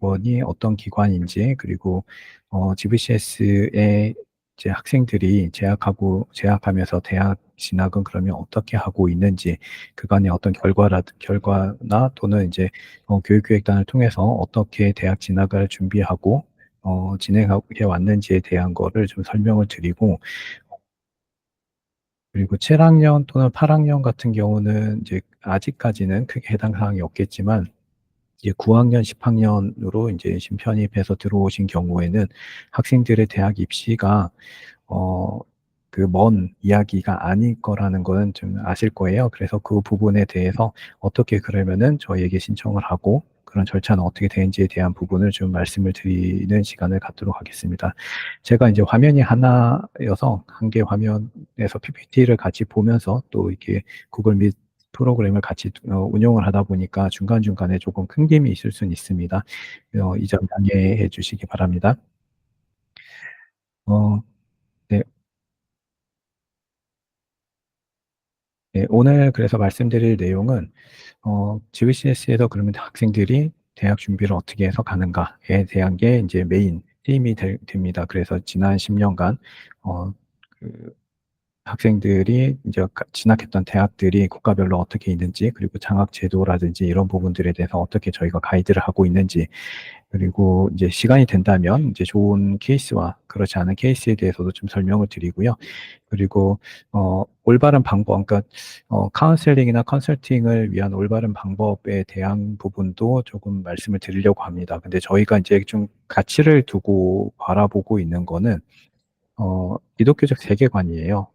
원이 어떤 기관인지, 그리고 GVCS에 이제 학생들이 재학하면서 대학 진학은 그러면 어떻게 하고 있는지, 그간의 어떤 결과나 또는 이제 교육기획단을 통해서 어떻게 대학 진학을 준비하고 진행해 왔는지에 대한 거를 좀 설명을 드리고, 그리고 7학년 또는 8학년 같은 경우는 이제 아직까지는 크게 해당 사항이 없겠지만, 이제 9학년, 10학년으로 이제 신편입해서 들어오신 경우에는 학생들의 대학 입시가 어, 그 먼 이야기가 아닐 거라는 거는 좀 아실 거예요. 그래서 그 부분에 대해서 어떻게 그러면은 저희에게 신청을 하고 그런 절차는 어떻게 되는지에 대한 부분을 좀 말씀을 드리는 시간을 갖도록 하겠습니다. 제가 이제 화면이 하나여서 한 개 화면에서 PPT를 같이 보면서 또 이렇게 구글 밋 프로그램을 같이 운영을 하다 보니까 중간중간에 조금 끊김이 있을 수는 있습니다. 이 점 양해해 주시기 바랍니다. 어, 네. 네, 오늘 그래서 말씀드릴 내용은 GVCS에서 그러면 학생들이 대학 준비를 어떻게 해서 가는가에 대한 게 이제 메인 테임이 됩니다. 그래서 지난 10년간 어, 그 학생들이 이제 진학했던 대학들이 국가별로 어떻게 있는지, 그리고 장학 제도라든지 이런 부분들에 대해서 어떻게 저희가 가이드를 하고 있는지, 그리고 이제 시간이 된다면 이제 좋은 케이스와 그렇지 않은 케이스에 대해서도 좀 설명을 드리고요. 그리고 올바른 방법, 그러니까 카운셀링이나 컨설팅을 위한 올바른 방법에 대한 부분도 조금 말씀을 드리려고 합니다. 근데 저희가 이제 좀 가치를 두고 바라보고 있는 거는 기독교적 세계관이에요.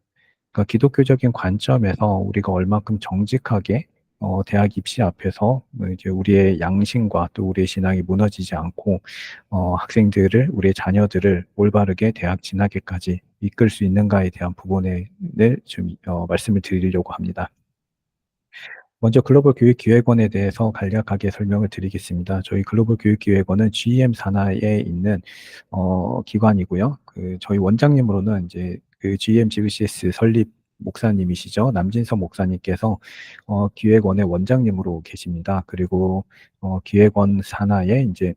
그러니까 기독교적인 관점에서 우리가 얼만큼 정직하게 대학 입시 앞에서 이제 우리의 양심과 또 우리의 신앙이 무너지지 않고 학생들을, 우리의 자녀들을 올바르게 대학 진학에까지 이끌 수 있는가에 대한 부분을 좀 말씀을 드리려고 합니다. 먼저 글로벌 교육기획원에 대해서 간략하게 설명을 드리겠습니다. 저희 글로벌 교육기획원은 GEM 산하에 있는 기관이고요. 그 저희 원장님으로는 이제 그 GEM GVCS 설립 목사님이시죠. 남진석 목사님께서 기획원의 원장님으로 계십니다. 그리고 기획원 산하에 이제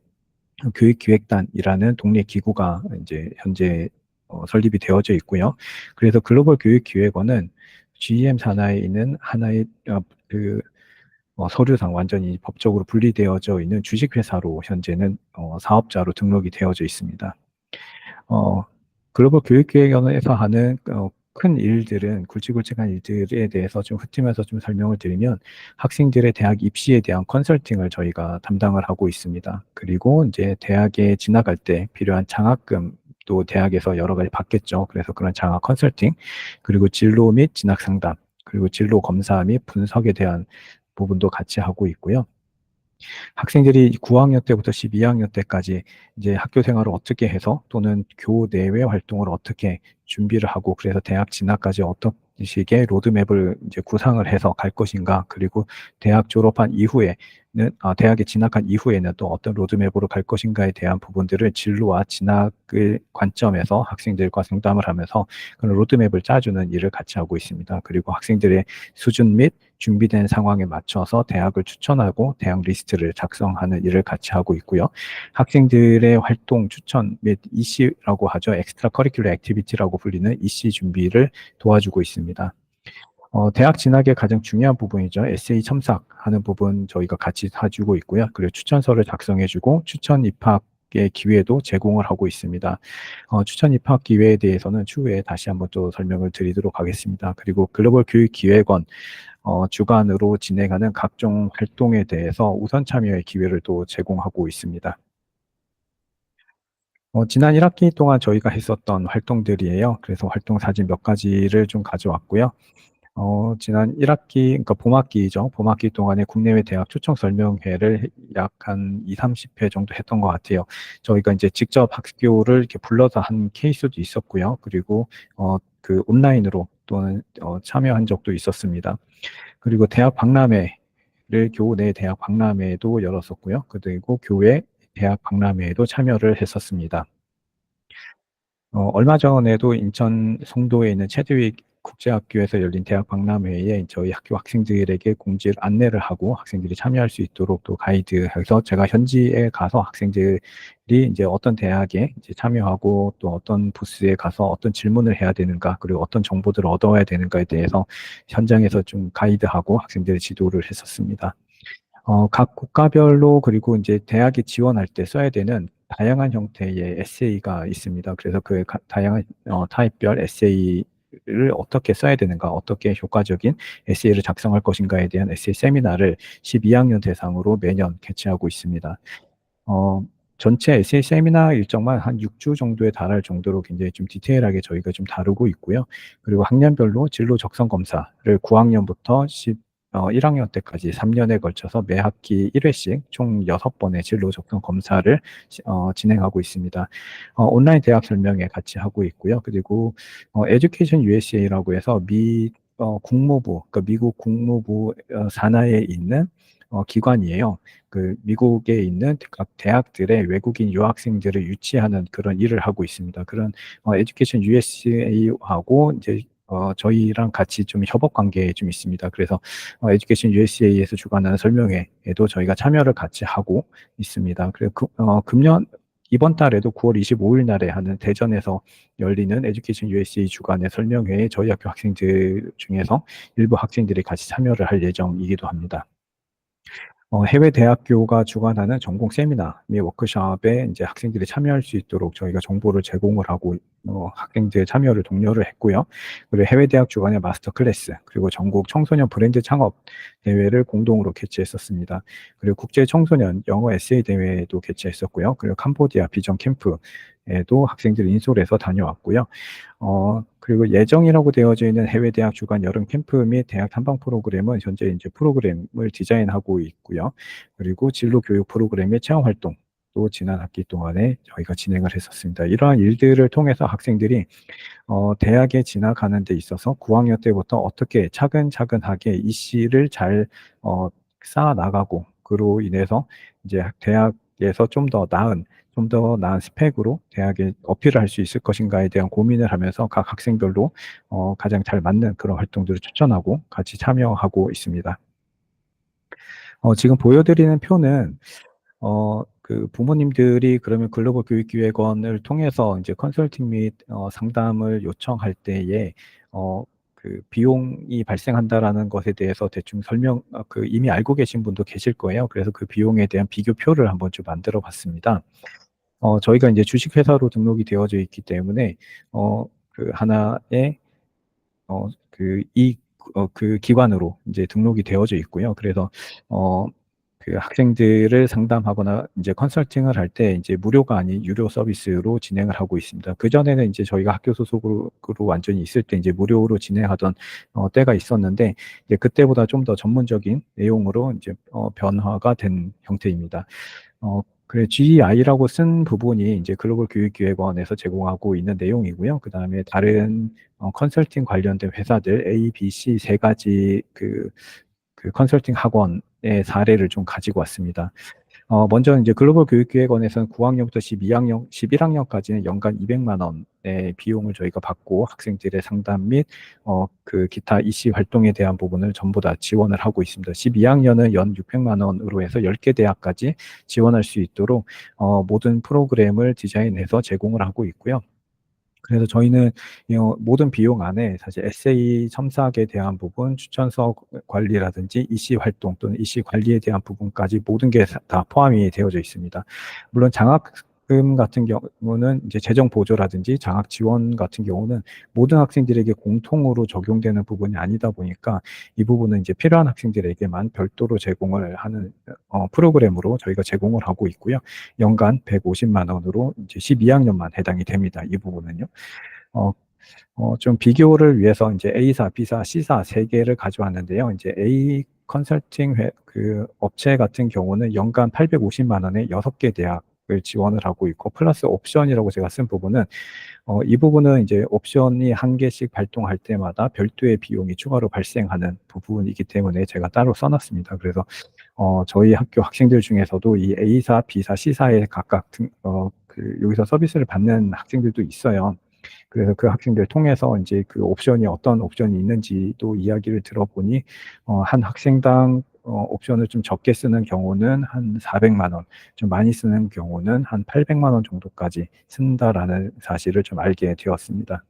교육기획단이라는 독립 기구가 이제 현재 설립이 되어져 있고요. 그래서 글로벌 교육기획원은 GEM 산하에 있는 하나의 그 서류상 완전히 법적으로 분리되어져 있는 주식회사로 현재는 사업자로 등록이 되어져 있습니다. 어, 글로벌 교육기획원에서 하는 큰 일들은 굵직굵직한 일들에 대해서 좀 흩으면서 좀 설명을 드리면, 학생들의 대학 입시에 대한 컨설팅을 저희가 담당을 하고 있습니다. 그리고 이제 대학에 진학할 때 필요한 장학금 또 대학에서 여러 가지 받겠죠. 그래서 그런 장학 컨설팅, 그리고 진로 및 진학 상담, 그리고 진로 검사 및 분석에 대한 부분도 같이 하고 있고요. 학생들이 9학년 때부터 12학년 때까지 이제 학교 생활을 어떻게 해서 또는 교내외 활동을 어떻게 준비를 하고, 그래서 대학 진학까지 어떤 식의 로드맵을 이제 구상을 해서 갈 것인가, 그리고 대학 졸업한 이후에는 대학에 진학한 이후에는 또 어떤 로드맵으로 갈 것인가에 대한 부분들을 진로와 진학을 관점에서 학생들과 상담을 하면서 그런 로드맵을 짜주는 일을 같이 하고 있습니다. 그리고 학생들의 수준 및 준비된 상황에 맞춰서 대학을 추천하고 대학 리스트를 작성하는 일을 같이 하고 있고요. 학생들의 활동 추천 및 EC라고 하죠. Extra Curricular Activity라고 불리는 EC 준비를 도와주고 있습니다. 대학 진학의 가장 중요한 부분이죠. 에세이 첨삭하는 부분 저희가 같이 사주고 있고요. 그리고 추천서를 작성해주고 추천 입학의 기회도 제공을 하고 있습니다. 추천 입학 기회에 대해서는 추후에 다시 한번 또 설명을 드리도록 하겠습니다. 그리고 글로벌 교육기획원 주관으로 진행하는 각종 활동에 대해서 우선 참여의 기회를 또 제공하고 있습니다. 지난 1학기 동안 저희가 했었던 활동들이에요. 그래서 활동 사진 몇 가지를 좀 가져왔고요. 지난 1학기, 그러니까 봄학기죠. 봄학기 동안에 국내외 대학 초청 설명회를 약 한 2, 30회 정도 했던 것 같아요. 저희가 이제 직접 학교를 이렇게 불러서 한 케이스도 있었고요. 그리고, 그 온라인으로 또는, 참여한 적도 있었습니다. 그리고 대학 박람회를, 교내 대학 박람회도 열었었고요. 그리고 교회 대학 박람회에도 참여를 했었습니다. 얼마 전에도 인천 송도에 있는 체드윅 국제학교에서 열린 대학 박람회에 저희 학교 학생들에게 공지를 안내를 하고 학생들이 참여할 수 있도록 또 가이드해서 제가 현지에 가서 학생들이 이제 어떤 대학에 이제 참여하고 또 어떤 부스에 가서 어떤 질문을 해야 되는가 그리고 어떤 정보들을 얻어야 되는가에 대해서 현장에서 좀 가이드하고 학생들의 지도를 했었습니다. 각 국가별로 그리고 이제 대학에 지원할 때 써야 되는 다양한 형태의 에세이가 있습니다. 그래서 그 다양한 타입별 에세이를 어떻게 써야 되는가, 어떻게 효과적인 에세이를 작성할 것인가에 대한 에세이 세미나를 12학년 대상으로 매년 개최하고 있습니다. 어, 전체 에세이 세미나 일정만 한 6주 정도에 달할 정도로 굉장히 좀 디테일하게 저희가 좀 다루고 있고요. 그리고 학년별로 진로 적성 검사를 9학년부터 1학년 때까지 3년에 걸쳐서 매 학기 1회씩 총 6번의 진로 적성 검사를 진행하고 있습니다. 온라인 대학 설명회 같이 하고 있고요. 그리고 에듀케이션 USA라고 해서 국무부, 그러니까 미국 국무부 산하에 있는 기관이에요. 그 미국에 있는 각 대학들의 외국인 유학생들을 유치하는 그런 일을 하고 있습니다. 그런 에듀케이션 USA하고 이제 저희랑 같이 좀 협업 관계에 좀 있습니다. 그래서 에듀케이션 USA에서 주관하는 설명회에도 저희가 참여를 같이 하고 있습니다. 그리고 금년 이번 달에도 9월 25일 날에 하는 대전에서 열리는 에듀케이션 USA 주관의 설명회에 저희 학교 학생들 중에서 일부 학생들이 같이 참여를 할 예정이기도 합니다. 해외 대학교가 주관하는 전공 세미나 및 워크숍에 이제 학생들이 참여할 수 있도록 저희가 정보를 제공을 하고 학생들 참여를 독려를 했고요. 그리고 해외 대학 주관의 마스터 클래스 그리고 전국 청소년 브랜드 창업 대회를 공동으로 개최했었습니다. 그리고 국제 청소년 영어 에세이 대회도 개최했었고요. 그리고 캄보디아 비전 캠프에도 학생들이 인솔해서 다녀왔고요. 그리고 예정이라고 되어져 있는 해외 대학 주관 여름 캠프 및 대학 탐방 프로그램은 현재 이제 프로그램을 디자인하고 있고요. 그리고 진로 교육 프로그램의 체험 활동도 지난 학기 동안에 저희가 진행을 했었습니다. 이러한 일들을 통해서 학생들이 대학에 진학하는 데 있어서 9학년 때부터 어떻게 차근차근하게 이씨를 잘 쌓아 나가고 그로 인해서 이제 대학에서 좀 더 나은 스펙으로 대학에 어필을 할 수 있을 것인가에 대한 고민을 하면서 각 학생별로 가장 잘 맞는 그런 활동들을 추천하고 같이 참여하고 있습니다. 지금 보여드리는 표는 그 부모님들이 그러면 글로벌 교육기획원을 통해서 이제 컨설팅 및 상담을 요청할 때에 그 비용이 발생한다라는 것에 대해서 대충 그 이미 알고 계신 분도 계실 거예요. 그래서 그 비용에 대한 비교표를 한번 좀 만들어 봤습니다. 저희가 이제 주식회사로 등록이 되어져 있기 때문에 그 하나의 그 기관으로 이제 등록이 되어져 있고요. 그래서 그 학생들을 상담하거나 이제 컨설팅을 할 때 이제 무료가 아닌 유료 서비스로 진행을 하고 있습니다. 그전에는 이제 저희가 학교 소속으로 완전히 있을 때 이제 무료로 진행하던 때가 있었는데 이제 그때보다 좀 더 전문적인 내용으로 이제 변화가 된 형태입니다. 그래, GEI라고 쓴 부분이 이제 글로벌 교육기획원에서 제공하고 있는 내용이고요. 그 다음에 다른 컨설팅 관련된 회사들 A, B, C 세 가지 그 컨설팅 학원의 사례를 좀 가지고 왔습니다. 먼저 이제 글로벌 교육기획원에서는 9학년부터 11학년까지는 연간 200만 원의 비용을 저희가 받고 학생들의 상담 및 그 기타 이씨 활동에 대한 부분을 전부 다 지원을 하고 있습니다. 12학년은 연 600만 원으로 해서 10개 대학까지 지원할 수 있도록 모든 프로그램을 디자인해서 제공을 하고 있고요. 그래서 저희는 모든 비용 안에 사실 에세이 첨삭에 대한 부분, 추천서 관리라든지 이씨 활동 또는 이씨 관리에 대한 부분까지 모든 게 다 포함이 되어져 있습니다. 물론 장학금 같은 경우는 이제 재정 보조라든지 장학 지원 같은 경우는 모든 학생들에게 공통으로 적용되는 부분이 아니다 보니까 이 부분은 이제 필요한 학생들에게만 별도로 제공을 하는 프로그램으로 저희가 제공을 하고 있고요. 연간 150만 원으로 이제 12학년만 해당이 됩니다. 이 부분은요. 좀 비교를 위해서 이제 A사, B사, C사 세 개를 가져왔는데요. 이제 A 컨설팅 그 업체 같은 경우는 연간 850만 원에 6개 대학을 지원을 하고 있고 플러스 옵션이라고 제가 쓴 부분은 이 부분은 이제 옵션이 한 개씩 발동할 때마다 별도의 비용이 추가로 발생하는 부분이기 때문에 제가 따로 써놨습니다. 그래서 저희 학교 학생들 중에서도 이 A사, B사, C사에 각각 여기서 서비스를 받는 학생들도 있어요. 그래서 그 학생들 통해서 이제 그 옵션이 어떤 옵션이 있는지도 이야기를 들어보니 한 학생당 옵션을 좀 적게 쓰는 경우는 한 400만 원, 좀 많이 쓰는 경우는 한 800만 원 정도까지 쓴다라는 사실을 좀 알게 되었습니다.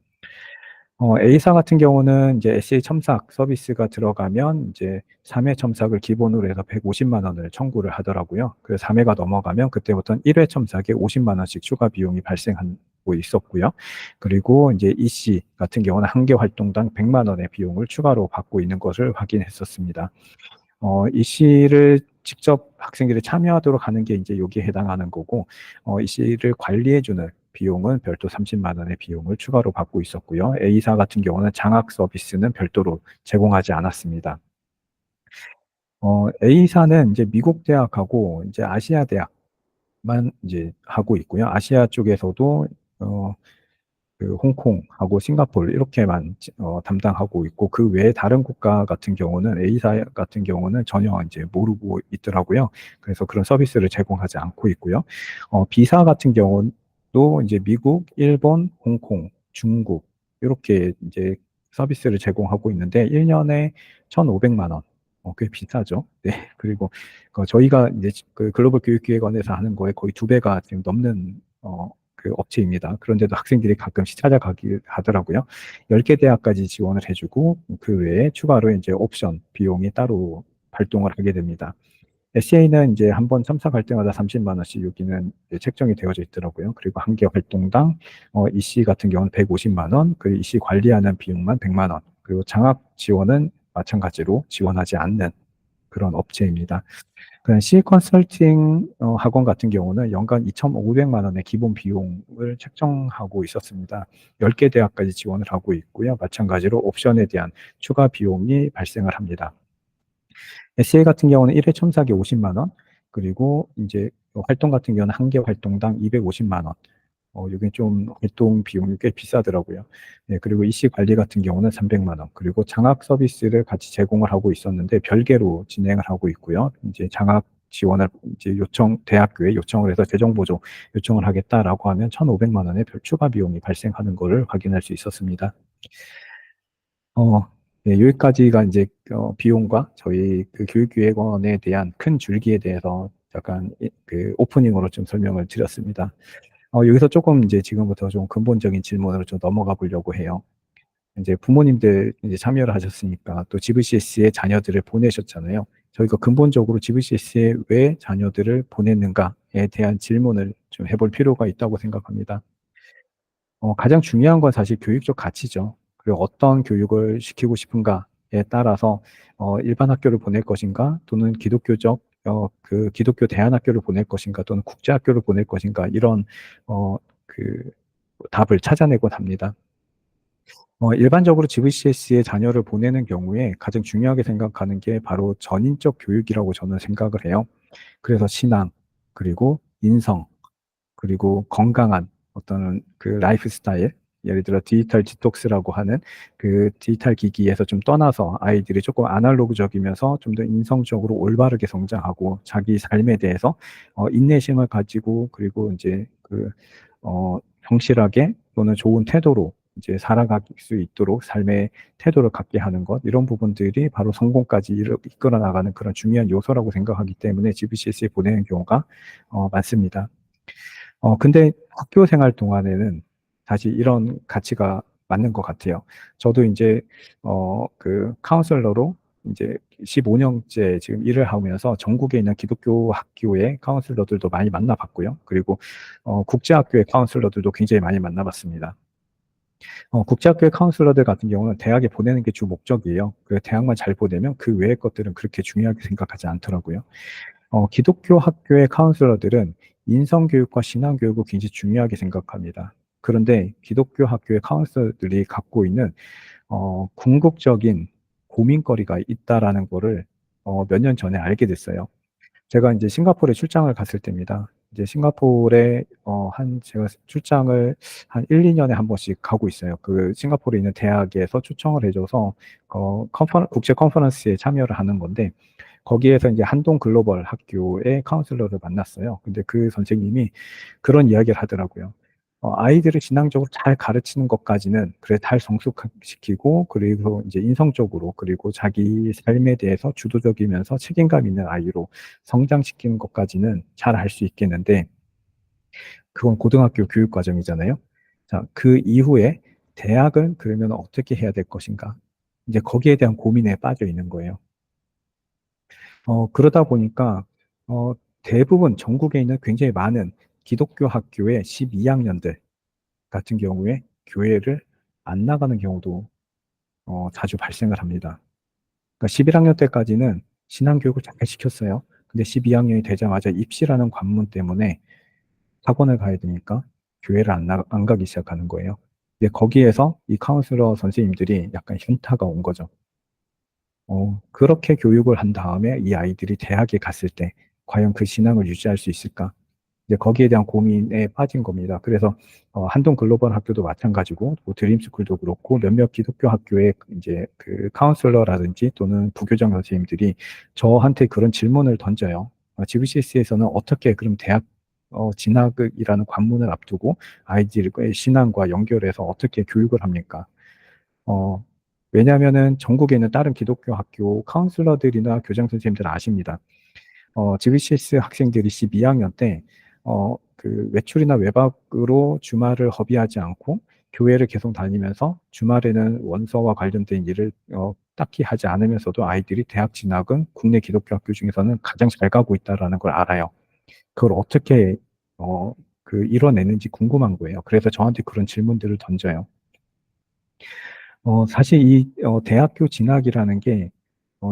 A사 같은 경우는 이제 SA 첨삭 서비스가 들어가면 이제 3회 첨삭을 기본으로 해서 150만 원을 청구를 하더라고요. 그래서 3회가 넘어가면 그때부터는 1회 첨삭에 50만 원씩 추가 비용이 발생하고 있었고요. 그리고 이제 EC 같은 경우는 한 개 활동당 100만 원의 비용을 추가로 받고 있는 것을 확인했었습니다. EC를 직접 학생들이 참여하도록 하는 게 이제 여기에 해당하는 거고, EC를 관리해주는 비용은 별도 30만 원의 비용을 추가로 받고 있었고요. A사 같은 경우는 장학 서비스는 별도로 제공하지 않았습니다. A사는 이제 미국 대학하고 이제 아시아 대학만 이제 하고 있고요. 아시아 쪽에서도 그 홍콩하고 싱가포르 이렇게만 담당하고 있고 그 외에 다른 국가 같은 경우는 A사 같은 경우는 전혀 이제 모르고 있더라고요. 그래서 그런 서비스를 제공하지 않고 있고요. B사 같은 경우도 이제 미국, 일본, 홍콩, 중국 이렇게 이제 서비스를 제공하고 있는데 1년에 1,500만 원. 꽤 비싸죠. 네. 그리고 저희가 이제 그 글로벌 교육기획원에서 하는 거에 거의 2배가 지금 넘는 그 업체입니다. 그런데도 학생들이 가끔씩 찾아가기 하더라고요. 10개 대학까지 지원을 해주고 그 외에 추가로 이제 옵션 비용이 따로 발동을 하게 됩니다. SA는 이제 한 번 참석할 때마다 30만 원씩 여기는 책정이 되어져 있더라고요. 그리고 한 개 활동당 EC 같은 경우는 150만 원, 그 EC 관리하는 비용만 100만 원, 그리고 장학 지원은 마찬가지로 지원하지 않는 그런 업체입니다. 그냥 C 컨설팅 학원 같은 경우는 연간 2,500만 원의 기본 비용을 책정하고 있었습니다. 10개 대학까지 지원을 하고 있고요. 마찬가지로 옵션에 대한 추가 비용이 발생을 합니다. SA 같은 경우는 1회 첨삭이 50만 원, 그리고 이제 활동 같은 경우는 한 개 활동당 250만 원. 이게 좀 활동 비용이 꽤 비싸더라고요. 네, 그리고 EC 관리 같은 경우는 300만 원, 그리고 장학 서비스를 같이 제공을 하고 있었는데 별개로 진행을 하고 있고요. 이제 장학 지원을 이제 대학교에 요청을 해서 재정보조 요청을 하겠다라고 하면 1,500만 원의 별 추가 비용이 발생하는 것을 확인할 수 있었습니다. 네, 여기까지가 이제 비용과 저희 그 교육기획원에 대한 큰 줄기에 대해서 약간 그 오프닝으로 좀 설명을 드렸습니다. 여기서 조금 이제 지금부터 좀 근본적인 질문으로 좀 넘어가 보려고 해요. 이제 부모님들 이제 참여를 하셨으니까 또 GVCS에 자녀들을 보내셨잖아요. 저희가 근본적으로 GVCS에 왜 자녀들을 보냈는가에 대한 질문을 좀 해볼 필요가 있다고 생각합니다. 가장 중요한 건 사실 교육적 가치죠. 그리고 어떤 교육을 시키고 싶은가에 따라서 일반 학교를 보낼 것인가 또는 그 기독교 대안학교를 보낼 것인가 또는 국제학교를 보낼 것인가 이런 그 답을 찾아내곤 합니다. 일반적으로 GVCS에 자녀를 보내는 경우에 가장 중요하게 생각하는 게 바로 전인적 교육이라고 저는 생각을 해요. 그래서 신앙, 그리고 인성, 그리고 건강한 어떤 그 라이프 스타일, 예를 들어 디지털 디톡스라고 하는 그 디지털 기기에서 좀 떠나서 아이들이 조금 아날로그적이면서 좀 더 인성적으로 올바르게 성장하고 자기 삶에 대해서 인내심을 가지고 그리고 이제 성실하게 또는 좋은 태도로 이제 살아갈 수 있도록 삶의 태도를 갖게 하는 것, 이런 부분들이 바로 성공까지 이끌어 나가는 그런 중요한 요소라고 생각하기 때문에 GVCS에 보내는 경우가 많습니다. 근데 학교 생활 동안에는 사실 이런 가치가 맞는 것 같아요. 저도 이제, 그 카운슬러로 이제 15년째 지금 일을 하면서 전국에 있는 기독교 학교의 카운슬러들도 많이 만나봤고요. 그리고, 국제학교의 카운슬러들도 굉장히 많이 만나봤습니다. 국제학교의 카운슬러들 같은 경우는 대학에 보내는 게 주 목적이에요. 그 대학만 잘 보내면 그 외의 것들은 그렇게 중요하게 생각하지 않더라고요. 기독교 학교의 카운슬러들은 인성교육과 신앙교육을 굉장히 중요하게 생각합니다. 그런데 기독교 학교의 카운슬러들이 갖고 있는 궁극적인 고민거리가 있다라는 거를 몇 년 전에 알게 됐어요. 제가 이제 싱가포르에 출장을 갔을 때입니다. 이제 싱가포르에 제가 출장을 한 1~2년에 한 번씩 가고 있어요. 그 싱가포르에 있는 대학에서 초청을 해줘서 국제 컨퍼런스에 참여를 하는 건데 거기에서 이제 한동 글로벌 학교의 카운슬러를 만났어요. 근데 그 선생님이 그런 이야기를 하더라고요. 아이들을 진앙적으로 잘 가르치는 것까지는 그래 잘 성숙시키고 그리고 이제 인성적으로 그리고 자기 삶에 대해서 주도적이면서 책임감 있는 아이로 성장시키는 것까지는 잘 할 수 있겠는데 그건 고등학교 교육 과정이잖아요. 자, 그 이후에 대학은 그러면 어떻게 해야 될 것인가? 이제 거기에 대한 고민에 빠져 있는 거예요. 그러다 보니까 어, 대부분 전국에 있는 굉장히 많은 기독교 학교의 12학년들 같은 경우에 교회를 안 나가는 경우도 자주 발생을 합니다. 그러니까 11학년 때까지는 신앙교육을 잘 시켰어요. 근데 12학년이 되자마자 입시라는 관문 때문에 학원을 가야 되니까 교회를 안 가기 시작하는 거예요. 근데 거기에서 이 카운슬러 선생님들이 약간 현타가 온 거죠. 그렇게 교육을 한 다음에 이 아이들이 대학에 갔을 때 과연 그 신앙을 유지할 수 있을까? 이제 거기에 대한 고민에 빠진 겁니다. 그래서 한동 글로벌 학교도 마찬가지고 뭐 드림스쿨도 그렇고 몇몇 기독교 학교의 이제 그 카운슬러라든지 또는 부교장 선생님들이 저한테 그런 질문을 던져요. GBCS에서는 어떻게 그럼 대학 진학이라는 관문을 앞두고 아이들의 신앙과 연결해서 어떻게 교육을 합니까? 어, 왜냐하면은 전국에 있는 다른 기독교 학교 카운슬러들이나 교장 선생님들은 아십니다. GBCS 학생들이 12학년 때, 그 외출이나 외박으로 주말을 허비하지 않고 교회를 계속 다니면서 주말에는 원서와 관련된 일을 딱히 하지 않으면서도 아이들이 대학 진학은 국내 기독교 학교 중에서는 가장 잘 가고 있다라는 걸 알아요. 그걸 어떻게, 이뤄내는지 궁금한 거예요. 그래서 저한테 그런 질문들을 던져요. 사실 이 대학교 진학이라는 게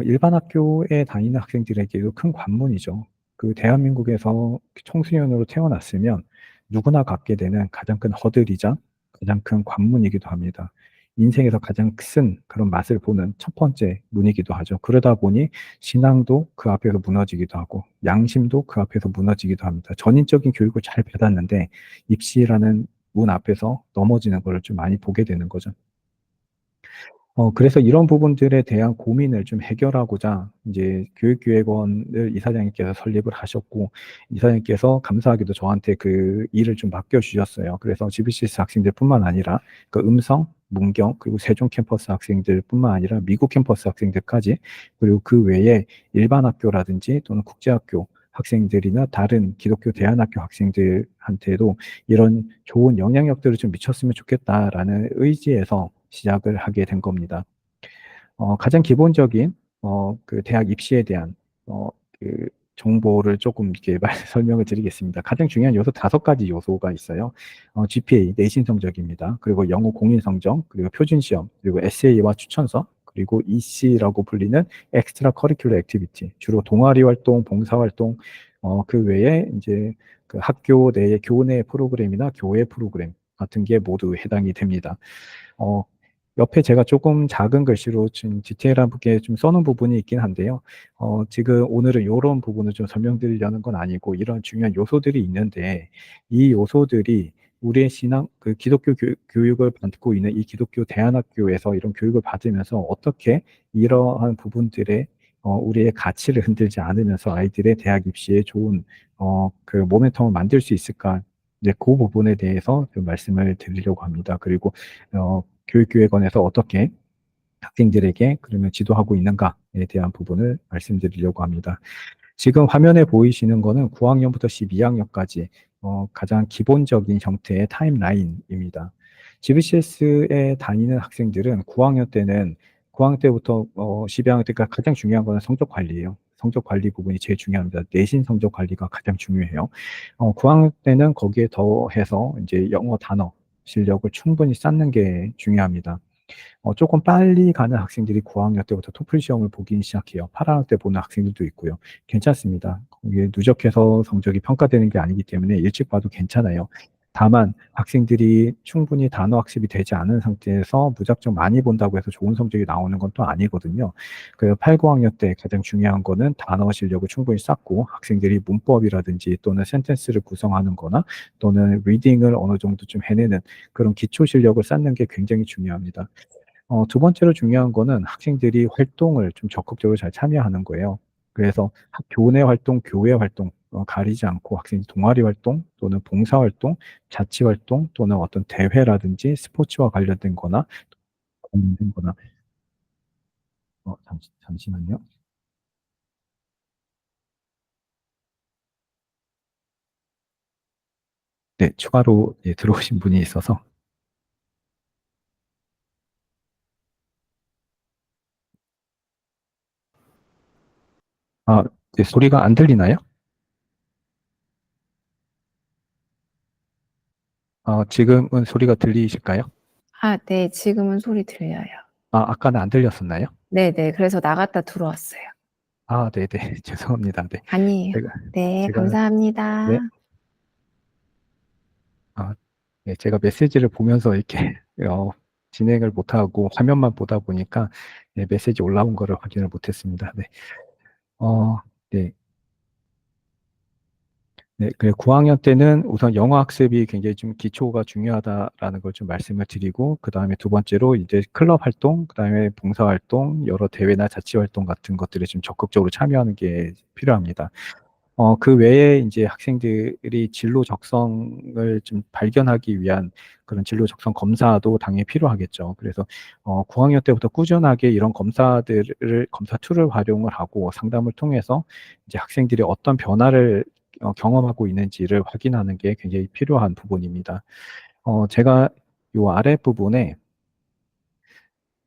일반 학교에 다니는 학생들에게도 큰 관문이죠. 그 대한민국에서 청소년으로 태어났으면 누구나 갖게 되는 가장 큰 허들이자 가장 큰 관문이기도 합니다. 인생에서 가장 큰 그런 맛을 보는 첫 번째 문이기도 하죠. 그러다 보니 신앙도 그 앞에서 무너지기도 하고 양심도 그 앞에서 무너지기도 합니다. 전인적인 교육을 잘 받았는데 입시라는 문 앞에서 넘어지는 걸 좀 많이 보게 되는 거죠. 그래서 이런 부분들에 대한 고민을 좀 해결하고자 이제 교육기획원을 이사장님께서 설립을 하셨고, 이사장님께서 감사하게도 저한테 그 일을 좀 맡겨주셨어요. 그래서 GBCS 학생들뿐만 아니라 그 음성, 문경, 그리고 세종 캠퍼스 학생들뿐만 아니라 미국 캠퍼스 학생들까지, 그리고 그 외에 일반 학교라든지 또는 국제학교 학생들이나 다른 기독교 대안학교 학생들한테도 이런 좋은 영향력들을 좀 미쳤으면 좋겠다라는 의지에서 시작을 하게 된 겁니다. 가장 기본적인 그 대학 입시에 대한 어, 그 정보를 조금 이렇게 설명을 드리겠습니다. 가장 중요한 요소 5가지 요소가 있어요. GPA, 내신 성적입니다. 그리고 영어 공인 성적, 그리고 표준 시험, 그리고 에세이와 추천서, 그리고 EC라고 불리는 엑스트라 커리큘러 액티비티, 주로 동아리 활동, 봉사 활동, 그 외에 이제 그 학교 내의 교내 프로그램이나 교회 프로그램 같은 게 모두 해당이 됩니다. 어, 옆에 제가 조금 작은 글씨로 좀 디테일하게 좀 써놓은 부분이 있긴 한데요. 지금 오늘은 이런 부분을 좀 설명드리려는 건 아니고 이런 중요한 요소들이 있는데 이 요소들이 우리의 신앙, 그 기독교 교육을 받고 있는 이 기독교 대안학교에서 이런 교육을 받으면서 어떻게 이러한 부분들의 우리의 가치를 흔들지 않으면서 아이들의 대학 입시에 좋은 그 모멘텀을 만들 수 있을까? 이제 그 부분에 대해서 좀 말씀을 드리려고 합니다. 그리고 교육기획원에서 어떻게 학생들에게 그러면 지도하고 있는가에 대한 부분을 말씀드리려고 합니다. 지금 화면에 보이시는 거는 9학년부터 12학년까지 가장 기본적인 형태의 타임라인입니다. GBCS에 다니는 학생들은 9학년 때는 9학년 때부터 12학년 때까지 가장 중요한 거는 성적 관리예요. 성적 관리 부분이 제일 중요합니다. 내신 성적 관리가 가장 중요해요. 9학년 때는 거기에 더해서 이제 영어 단어 실력을 충분히 쌓는 게 중요합니다. 조금 빨리 가는 학생들이 9학년 때부터 토플 시험을 보기 시작해요. 8학년 때 보는 학생들도 있고요. 괜찮습니다. 이게 누적해서 성적이 평가되는 게 아니기 때문에 일찍 봐도 괜찮아요. 다만 학생들이 충분히 단어 학습이 되지 않은 상태에서 무작정 많이 본다고 해서 좋은 성적이 나오는 건 또 아니거든요. 그래서 8, 9학년 때 가장 중요한 거는 단어 실력을 충분히 쌓고 학생들이 문법이라든지 또는 센텐스를 구성하는 거나 또는 리딩을 어느 정도 좀 해내는 그런 기초 실력을 쌓는 게 굉장히 중요합니다. 두 번째로 중요한 거는 학생들이 활동을 좀 적극적으로 잘 참여하는 거예요. 그래서 교내 활동, 교회 활동, 가리지 않고 학생이 동아리 활동 또는 봉사 활동, 자치 활동 또는 어떤 대회라든지 스포츠와 관련된 거나 관련된 거나 잠시만요. 네, 추가로 예, 들어오신 분이 있어서 아, 네, 소리가 안 들리나요? 지금은 소리가 들리실까요? 아, 네, 지금은 소리 들려요. 아까는 안 들렸었나요? 네네, 그래서 나갔다 들어왔어요. 네네. 죄송합니다. 네. 아니에요. 제가, 네, 제가, 네. 감사합니다. 네, 제가 메시지를 보면서 이렇게, 진행을 못하고 화면만 보다 보니까, 네, 메시지 올라온 거를 확인을 못했습니다. 네. 어, 네. 네, 9학년 때는 우선 영어 학습이 굉장히 좀 기초가 중요하다라는 걸 좀 말씀을 드리고, 그 다음에 두 번째로 이제 클럽 활동, 그 다음에 봉사 활동, 여러 대회나 자치 활동 같은 것들에 좀 적극적으로 참여하는 게 필요합니다. 그 외에 이제 학생들이 진로 적성을 좀 발견하기 위한 그런 진로 적성 검사도 당연히 필요하겠죠. 그래서 9학년 때부터 꾸준하게 이런 검사 툴을 활용을 하고 상담을 통해서 이제 학생들이 어떤 변화를 경험하고 있는지를 확인하는 게 굉장히 필요한 부분입니다. 제가 요 아래 부분에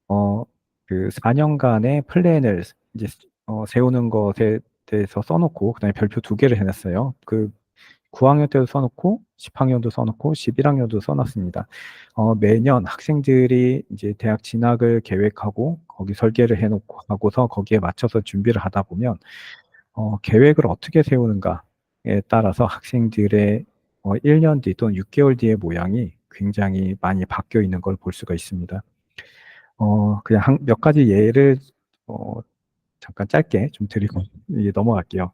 어, 4년간의 플랜을 이제 세우는 것에 대해서 써놓고 그다음에 별표 두 개를 해놨어요. 9학년 때도 써놓고 10학년도 써놓고 11학년도 써놨습니다. 매년 학생들이 이제 대학 진학을 계획하고 거기 설계를 해놓고 하고서 거기에 맞춰서 준비를 하다 보면 계획을 어떻게 세우는가에 따라서 학생들의 1년 뒤 또는 6개월 뒤의 모양이 굉장히 많이 바뀌어 있는 걸 볼 수가 있습니다. 그냥 몇 가지 예를 어, 잠깐 짧게 좀 드리고 이제 넘어갈게요.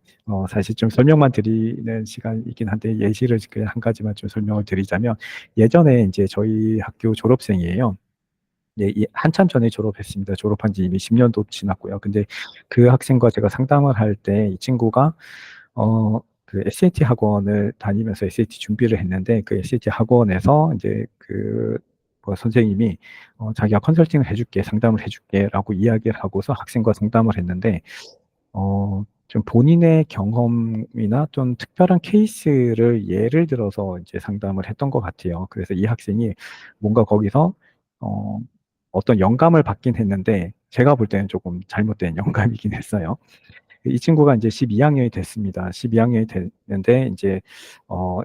사실 좀 설명만 드리는 시간이긴 한데 예시를 그냥 한 가지만 좀 설명을 드리자면 예전에 이제 저희 학교 졸업생이에요. 네, 한참 전에 졸업했습니다. 졸업한 지 이미 10년도 지났고요. 근데 그 학생과 제가 상담을 할 때 이 친구가 SAT 학원을 다니면서 SAT 준비를 했는데 그 SAT 학원에서 이제 뭐 선생님이 자기가 컨설팅을 해줄게, 상담을 해줄게라고 이야기를 하고서 학생과 상담을 했는데 좀 본인의 경험이나 좀 특별한 케이스를 예를 들어서 이제 상담을 했던 것 같아요. 그래서 이 학생이 뭔가 거기서 어, 어떤 영감을 받긴 했는데 제가 볼 때는 조금 잘못된 영감이긴 했어요. 이 친구가 이제 12학년이 됐습니다. 12학년이 됐는데 이제 어,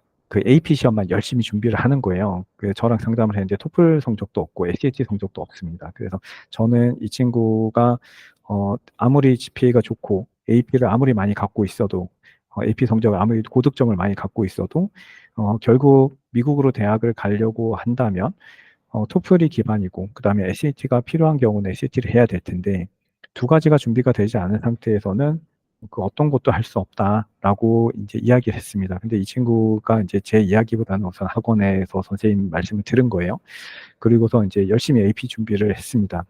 AP 시험만 열심히 준비를 하는 거예요. 저랑 상담을 했는데 토플 성적도 없고 SAT 성적도 없습니다. 그래서 저는 이 친구가 아무리 GPA가 좋고 AP를 아무리 많이 갖고 있어도 AP 성적을 아무리 고득점을 많이 갖고 있어도 결국 미국으로 대학을 가려고 한다면 토플이 기반이고 그다음에 SAT가 필요한 경우는 SAT를 해야 될 텐데 두 가지가 준비가 되지 않은 상태에서는 그 어떤 것도 할 수 없다라고 이제 이야기를 했습니다. 근데 이 친구가 이제 제 이야기보다는 우선 학원에서 선생님 말씀을 들은 거예요. 그리고서 이제 열심히 AP 준비를 했습니다.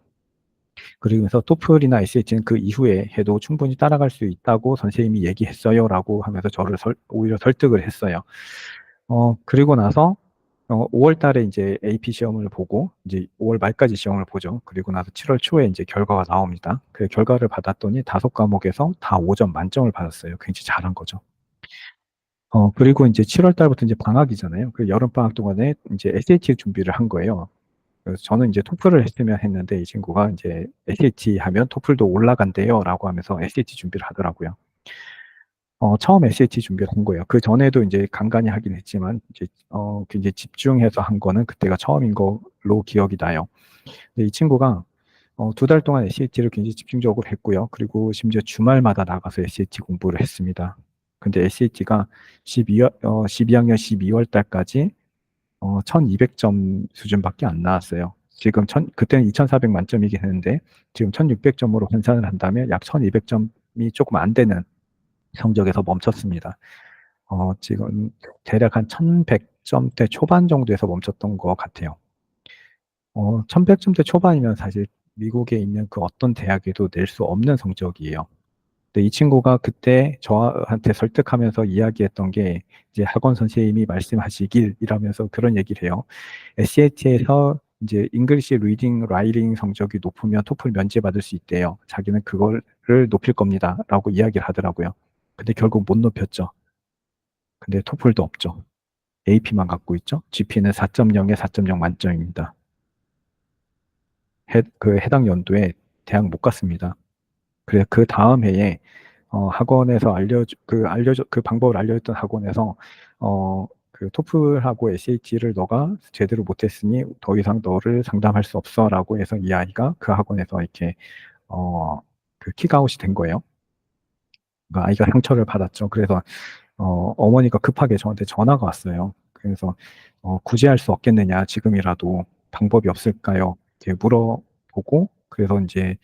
그러면서 토플이나 SAT는 그 이후에 해도 충분히 따라갈 수 있다고 선생님이 얘기했어요라고 하면서 저를 오히려 설득을 했어요. 그리고 나서 5월 달에 이제 AP 시험을 보고 이제 5월 말까지 시험을 보죠. 그리고 나서 7월 초에 이제 결과가 나옵니다. 그 결과를 받았더니 5과목에서 다 5점 만점을 받았어요. 굉장히 잘한 거죠. 그리고 이제 7월 달부터 이제 방학이잖아요. 그 여름 방학 동안에 이제 SAT 준비를 한 거예요. 그래서 저는 이제 토플을 했으면 했는데 이 친구가 이제 SAT 하면 토플도 올라간대요라고 하면서 SAT 준비를 하더라고요. 처음 SAT 준비를 한 거예요. 그 전에도 이제 간간히 하긴 했지만, 이제, 굉장히 집중해서 한 거는 그때가 처음인 걸로 기억이 나요. 근데 이 친구가, 2달 동안 SAT를 굉장히 집중적으로 했고요. 그리고 심지어 주말마다 나가서 SAT 공부를 했습니다. 근데 SAT가 12학년 12월 달까지, 1200점 수준밖에 안 나왔어요. 지금 그때는 2400 만점이긴 했는데, 지금 1600점으로 환산을 한다면 약 1200점이 조금 안 되는 성적에서 멈췄습니다. 지금 대략 한 1100점대 초반 정도에서 멈췄던 것 같아요. 1100점대 초반이면 사실 미국에 있는 그 어떤 대학에도 낼 수 없는 성적이에요. 근데 이 친구가 그때 저한테 설득하면서 이야기했던 게 이제 학원 선생님이 말씀하시길 이라면서 그런 얘기를 해요. SAT에서 이제 잉글리시 리딩, 라이팅 성적이 높으면 토플 면제받을 수 있대요. 자기는 그거를 높일 겁니다라고 이야기를 하더라고요. 근데 결국 못 높였죠. 근데 토플도 없죠. AP만 갖고 있죠. GP는 4.0에 4.0 만점입니다. 그 해당 연도에 대학 못 갔습니다. 그래 그 다음 해에 학원에서 그 방법을 알려줬던 학원에서 그 토플하고 SAT를 너가 제대로 못했으니 더 이상 너를 상담할 수 없어라고 해서 이 아이가 그 학원에서 이렇게 그 킥아웃이 된 거예요. 그러니까 아이가 상처를 받았죠. 그래서 어머니가 급하게 저한테 전화가 왔어요. 그래서 구제할 수 없겠느냐, 지금이라도 방법이 없을까요? 이렇게 물어보고, 그래서 이제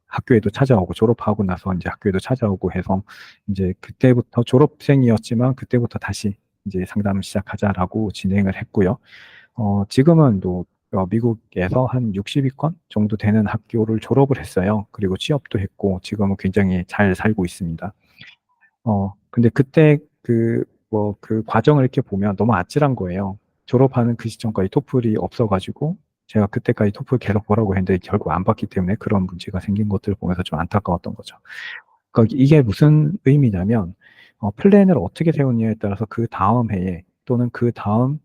학교에도 찾아오고, 졸업하고 나서 이제 학교에도 찾아오고 해서, 이제 그때부터 졸업생이었지만, 그때부터 다시 이제 상담을 시작하자라고 진행을 했고요. 지금은 또 미국에서 한 60위권 정도 되는 학교를 졸업을 했어요. 그리고 취업도 했고, 지금은 굉장히 잘 살고 있습니다. 근데 그때 그 과정을 이렇게 보면 너무 아찔한 거예요. 졸업하는 그 시점까지 토플이 없어가지고, 제가 그때까지 토플 계속 보라고 했는데 결국 안 봤기 때문에 그런 문제가 생긴 것들을 보면서 좀 안타까웠던 거죠. 그러니까 이게 무슨 의미냐면, 플랜을 어떻게 세우느냐에 따라서 그 다음 해에 또는 그 다음,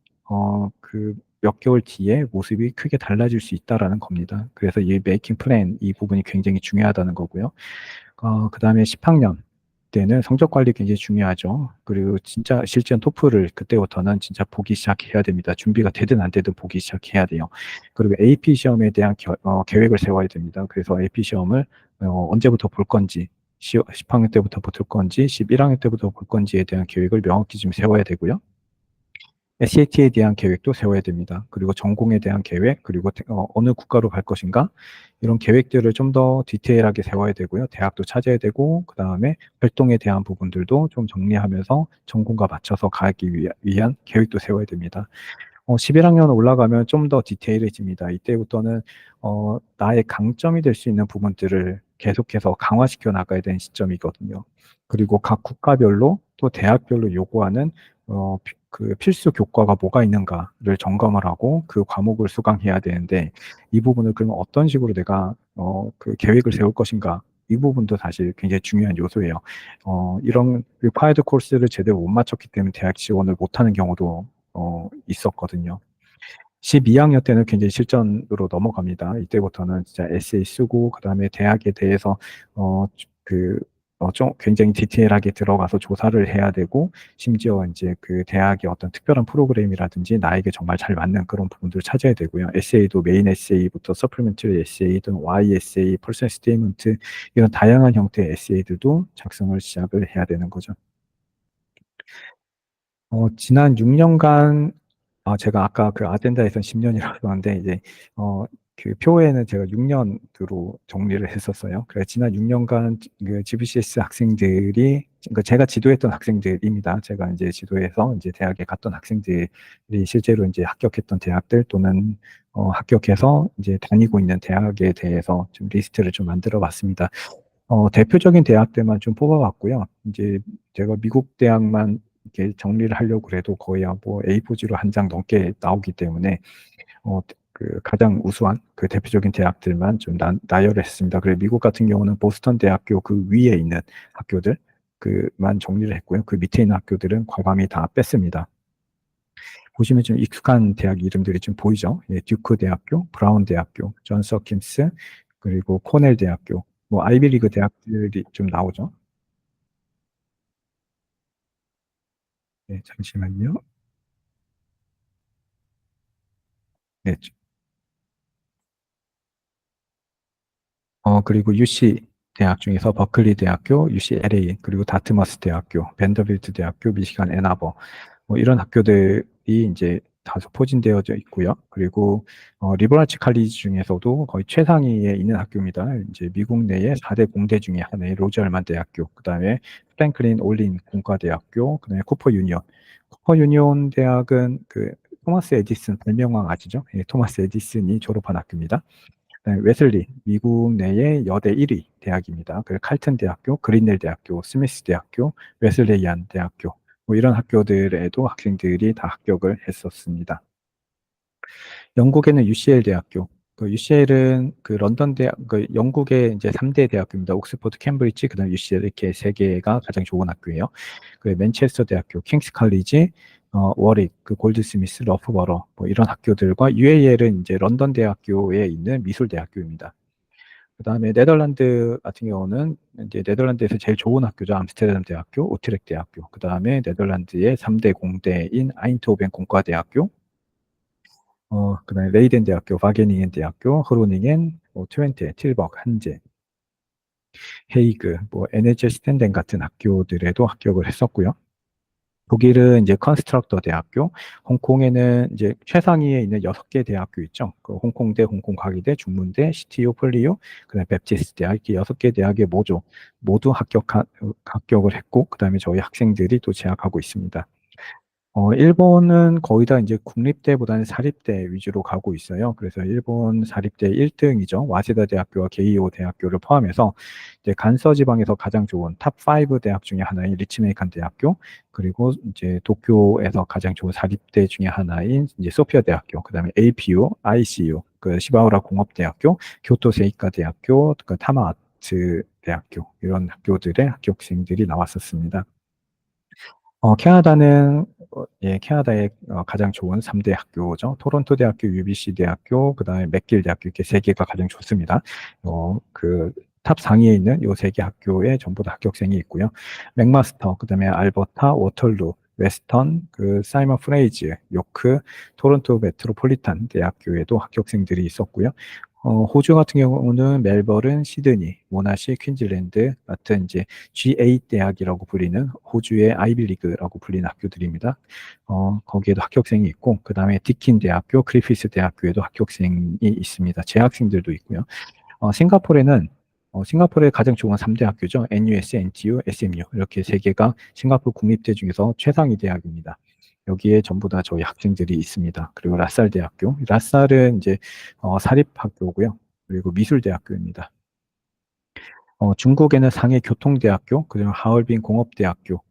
그 몇 개월 뒤에 모습이 크게 달라질 수 있다라는 겁니다. 그래서 이 메이킹 플랜 이 부분이 굉장히 중요하다는 거고요. 그 다음에 10학년 때는 성적 관리 굉장히 중요하죠. 그리고 진짜 실전 토플을 그때부터는 진짜 보기 시작해야 됩니다. 준비가 되든 안 되든 보기 시작해야 돼요. 그리고 AP 시험에 대한 계획을 세워야 됩니다. 그래서 AP 시험을 언제부터 볼 건지, 10학년 때부터 볼 건지, 11학년 때부터 볼 건지에 대한 계획을 명확히 좀 세워야 되고요. SAT에 대한 계획도 세워야 됩니다. 그리고 전공에 대한 계획, 그리고 어느 국가로 갈 것인가, 이런 계획들을 좀 더 디테일하게 세워야 되고요. 대학도 찾아야 되고, 그 다음에 활동에 대한 부분들도 좀 정리하면서 전공과 맞춰서 가기 위한 계획도 세워야 됩니다. 11학년 올라가면 좀 더 디테일해집니다. 이때부터는 나의 강점이 될 수 있는 부분들을 계속해서 강화시켜 나가야 되는 시점이거든요. 그리고 각 국가별로 또 대학별로 요구하는 그 필수 교과가 뭐가 있는가를 점검을 하고 그 과목을 수강해야 되는데 이 부분을 그러면 어떤 식으로 내가 그 계획을 세울 것인가 이 부분도 사실 굉장히 중요한 요소예요. 이런 리콰이드 코र्스를 제대로 못 마쳤기 때문에 대학 지원을 못하는 경우도 있었거든요. 12학년 때는 굉장히 실전으로 넘어갑니다. 이때부터는 진짜 에세이 쓰고, 그 다음에 대학에 대해서, 그, 좀 굉장히 디테일하게 들어가서 조사를 해야 되고, 심지어 이제 그 대학의 어떤 특별한 프로그램이라든지 나에게 정말 잘 맞는 그런 부분들을 찾아야 되고요. 에세이도 메인 에세이부터 서플리멘터리 에세이, 또는 Y 에세이, 퍼스널 스테이먼트, 이런 다양한 형태의 에세이들도 작성을 시작을 해야 되는 거죠. 지난 6년간, 제가 아까 그 아젠다에선 10년이라고 하는데, 이제, 그 표에는 제가 6년으로 정리를 했었어요. 그래서 지난 6년간 그 GBCS 학생들이, 그러니까 제가 지도했던 학생들입니다. 제가 이제 지도해서 이제 대학에 갔던 학생들이 실제로 이제 합격했던 대학들 또는 합격해서 이제 다니고 있는 대학에 대해서 좀 리스트를 좀 만들어 봤습니다. 대표적인 대학들만 좀 뽑아봤고요. 이제 제가 미국 대학만 이렇게 정리를 하려고 그래도 거의 뭐 A4지로 한 장 넘게 나오기 때문에 그 가장 우수한 그 대표적인 대학들만 좀 나열을 했습니다. 그리고 미국 같은 경우는 보스턴 대학교 그 위에 있는 학교들 그만 정리를 했고요. 그 밑에 있는 학교들은 과감히 다 뺐습니다. 보시면 좀 익숙한 대학 이름들이 좀 보이죠? 예, 듀크 대학교, 브라운 대학교, 존스 홉킨스, 그리고 코넬 대학교, 뭐 아이비리그 대학들이 좀 나오죠. 네, 잠시만요. 네, 그리고 UC 대학 중에서 버클리 대학교, UCLA, 그리고 다트머스 대학교, 밴더빌트 대학교, 미시간 앤아버, 뭐 이런 학교들이 이제 다소 포진되어져 있고요. 그리고 리버럴치 칼리지 중에서도 거의 최상위에 있는 학교입니다. 이제 미국 내의 4대 공대 중에 하나의 로즈알만 대학교, 그다음에 프랭클린 올린 공과대학교, 그다음에 쿠퍼 유니온. 쿠퍼 유니온 대학은 그 토마스 에디슨 발명왕 아시죠? 예, 토마스 에디슨이 졸업한 학교입니다. 그다음에 웨슬리, 미국 내의 여대 1위 대학입니다. 그 칼튼 대학교, 그린넬 대학교, 스미스 대학교, 웨슬레이안 대학교, 뭐 이런 학교들에도 학생들이 다 합격을 했었습니다. 영국에는 UCL 대학교. 그 UCL은 그 런던 대학, 그 영국의 이제 3대 대학교입니다. 옥스퍼드, 캠브리지, 그다음 UCL 이렇게 세 개가 가장 좋은 학교예요. 그 맨체스터 대학교, 킹스 칼리지, 워릭, 그 골드스미스, 러프버러 뭐 이런 학교들과 UAL은 이제 런던 대학교에 있는 미술 대학교입니다. 그다음에 네덜란드 같은 경우는 이제 네덜란드에서 제일 좋은 학교죠. 암스테르담 대학교, 오트렉 대학교. 그다음에 네덜란드의 3대 공대인 아인트호벤 공과대학교, 그다음에 레이덴 대학교, 바게닝엔 대학교, 흐로닝엔, 뭐 트웬테, 틸버그, 한제, 헤이그, 뭐 NHS 스탠덴 같은 학교들에도 합격을 했었고요. 독일은 이제 컨스트럭터 대학교, 홍콩에는 이제 최상위에 있는 6개 대학교 있죠. 그 홍콩대, 홍콩과기대, 중문대, CTU, 폴리유, 그다음에 베프티스트 대학, 이렇게 6개 대학의 모두 합격을 했고, 그다음에 저희 학생들이 또 재학하고 있습니다. 일본은 거의 다 이제 국립대보다는 사립대 위주로 가고 있어요. 그래서 일본 사립대 1등이죠. 와세다 대학교와 게이오 대학교를 포함해서 이제 간서 지방에서 가장 좋은 탑5 대학 중에 하나인 리츠메이칸 대학교, 그리고 이제 도쿄에서 가장 좋은 사립대 중에 하나인 이제 소피아 대학교, 그다음에 APU, ICU, 그 시바우라 공업대학교, 교토 세이카 대학교, 그 타마아츠 대학교 이런 학교들의 합격생들이 나왔었습니다. 캐나다는 예, 캐나다의 가장 좋은 3대 학교죠. 토론토 대학교, UBC 대학교, 그다음에 맥길 대학교 이렇게 세 개가 가장 좋습니다. 그 탑 상위에 있는 요 세 개 학교에 전부 다 합격생이 있고요. 맥마스터, 그다음에 알버타, 워털루, 웨스턴, 그 사이먼 프레이즈, 요크, 토론토 메트로폴리탄 대학교에도 합격생들이 있었고요. 호주 같은 경우는 멜버른, 시드니, 모나시, 퀸즐랜드 같은 이제 G8 대학이라고 불리는 호주의 아이비리그라고 불리는 학교들입니다. 거기에도 합격생이 있고, 그 다음에 디킨 대학교, 그리피스 대학교에도 합격생이 있습니다. 재학생들도 있고요. 싱가포르의 가장 좋은 3대 학교죠. NUS, NTU, SMU 이렇게 세 개가 싱가포르 국립대 중에서 최상위 대학입니다. 여기에 전부 다 저희 학생들이 있습니다. 그리고 라살 대학교, 라살은 이제 사립학교고요. 그리고 미술대학교입니다. 중국에는 상해 교통대학교, 그리고 하얼빈 공업대학교,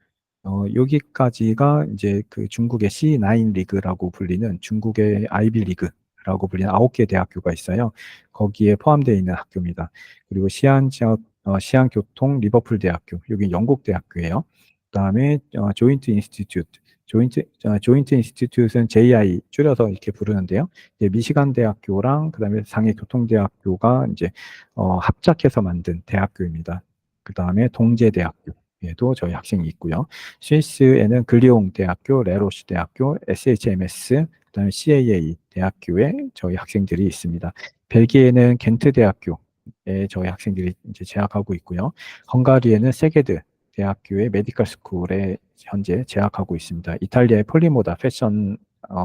여기까지가 이제 그 중국의 C9 리그라고 불리는 중국의 아이비 리그라고 불리는 9개 대학교가 있어요. 거기에 포함되어 있는 학교입니다. 그리고 시안교통 리버풀 대학교, 여기 영국 대학교예요. 그다음에 조인트 인스티튜트, 조인트 인스티튜트는 JI 줄여서 이렇게 부르는데요. 이제 미시간 대학교랑 그다음에 상해 교통대학교가 이제 합작해서 만든 대학교입니다. 그다음에 동제대학교. 에도 저희 학생이 있고요. 스위스에는 글리옹 대학교, 레로시 대학교, SHMS, 그다음에 CAA 대학교에 저희 학생들이 있습니다. 벨기에는 겐트 대학교에 저희 학생들이 이제 재학하고 있고요. 헝가리에는 세게드 대학교의 메디컬 스쿨에 현재 재학하고 있습니다. 이탈리아의 폴리모다 패션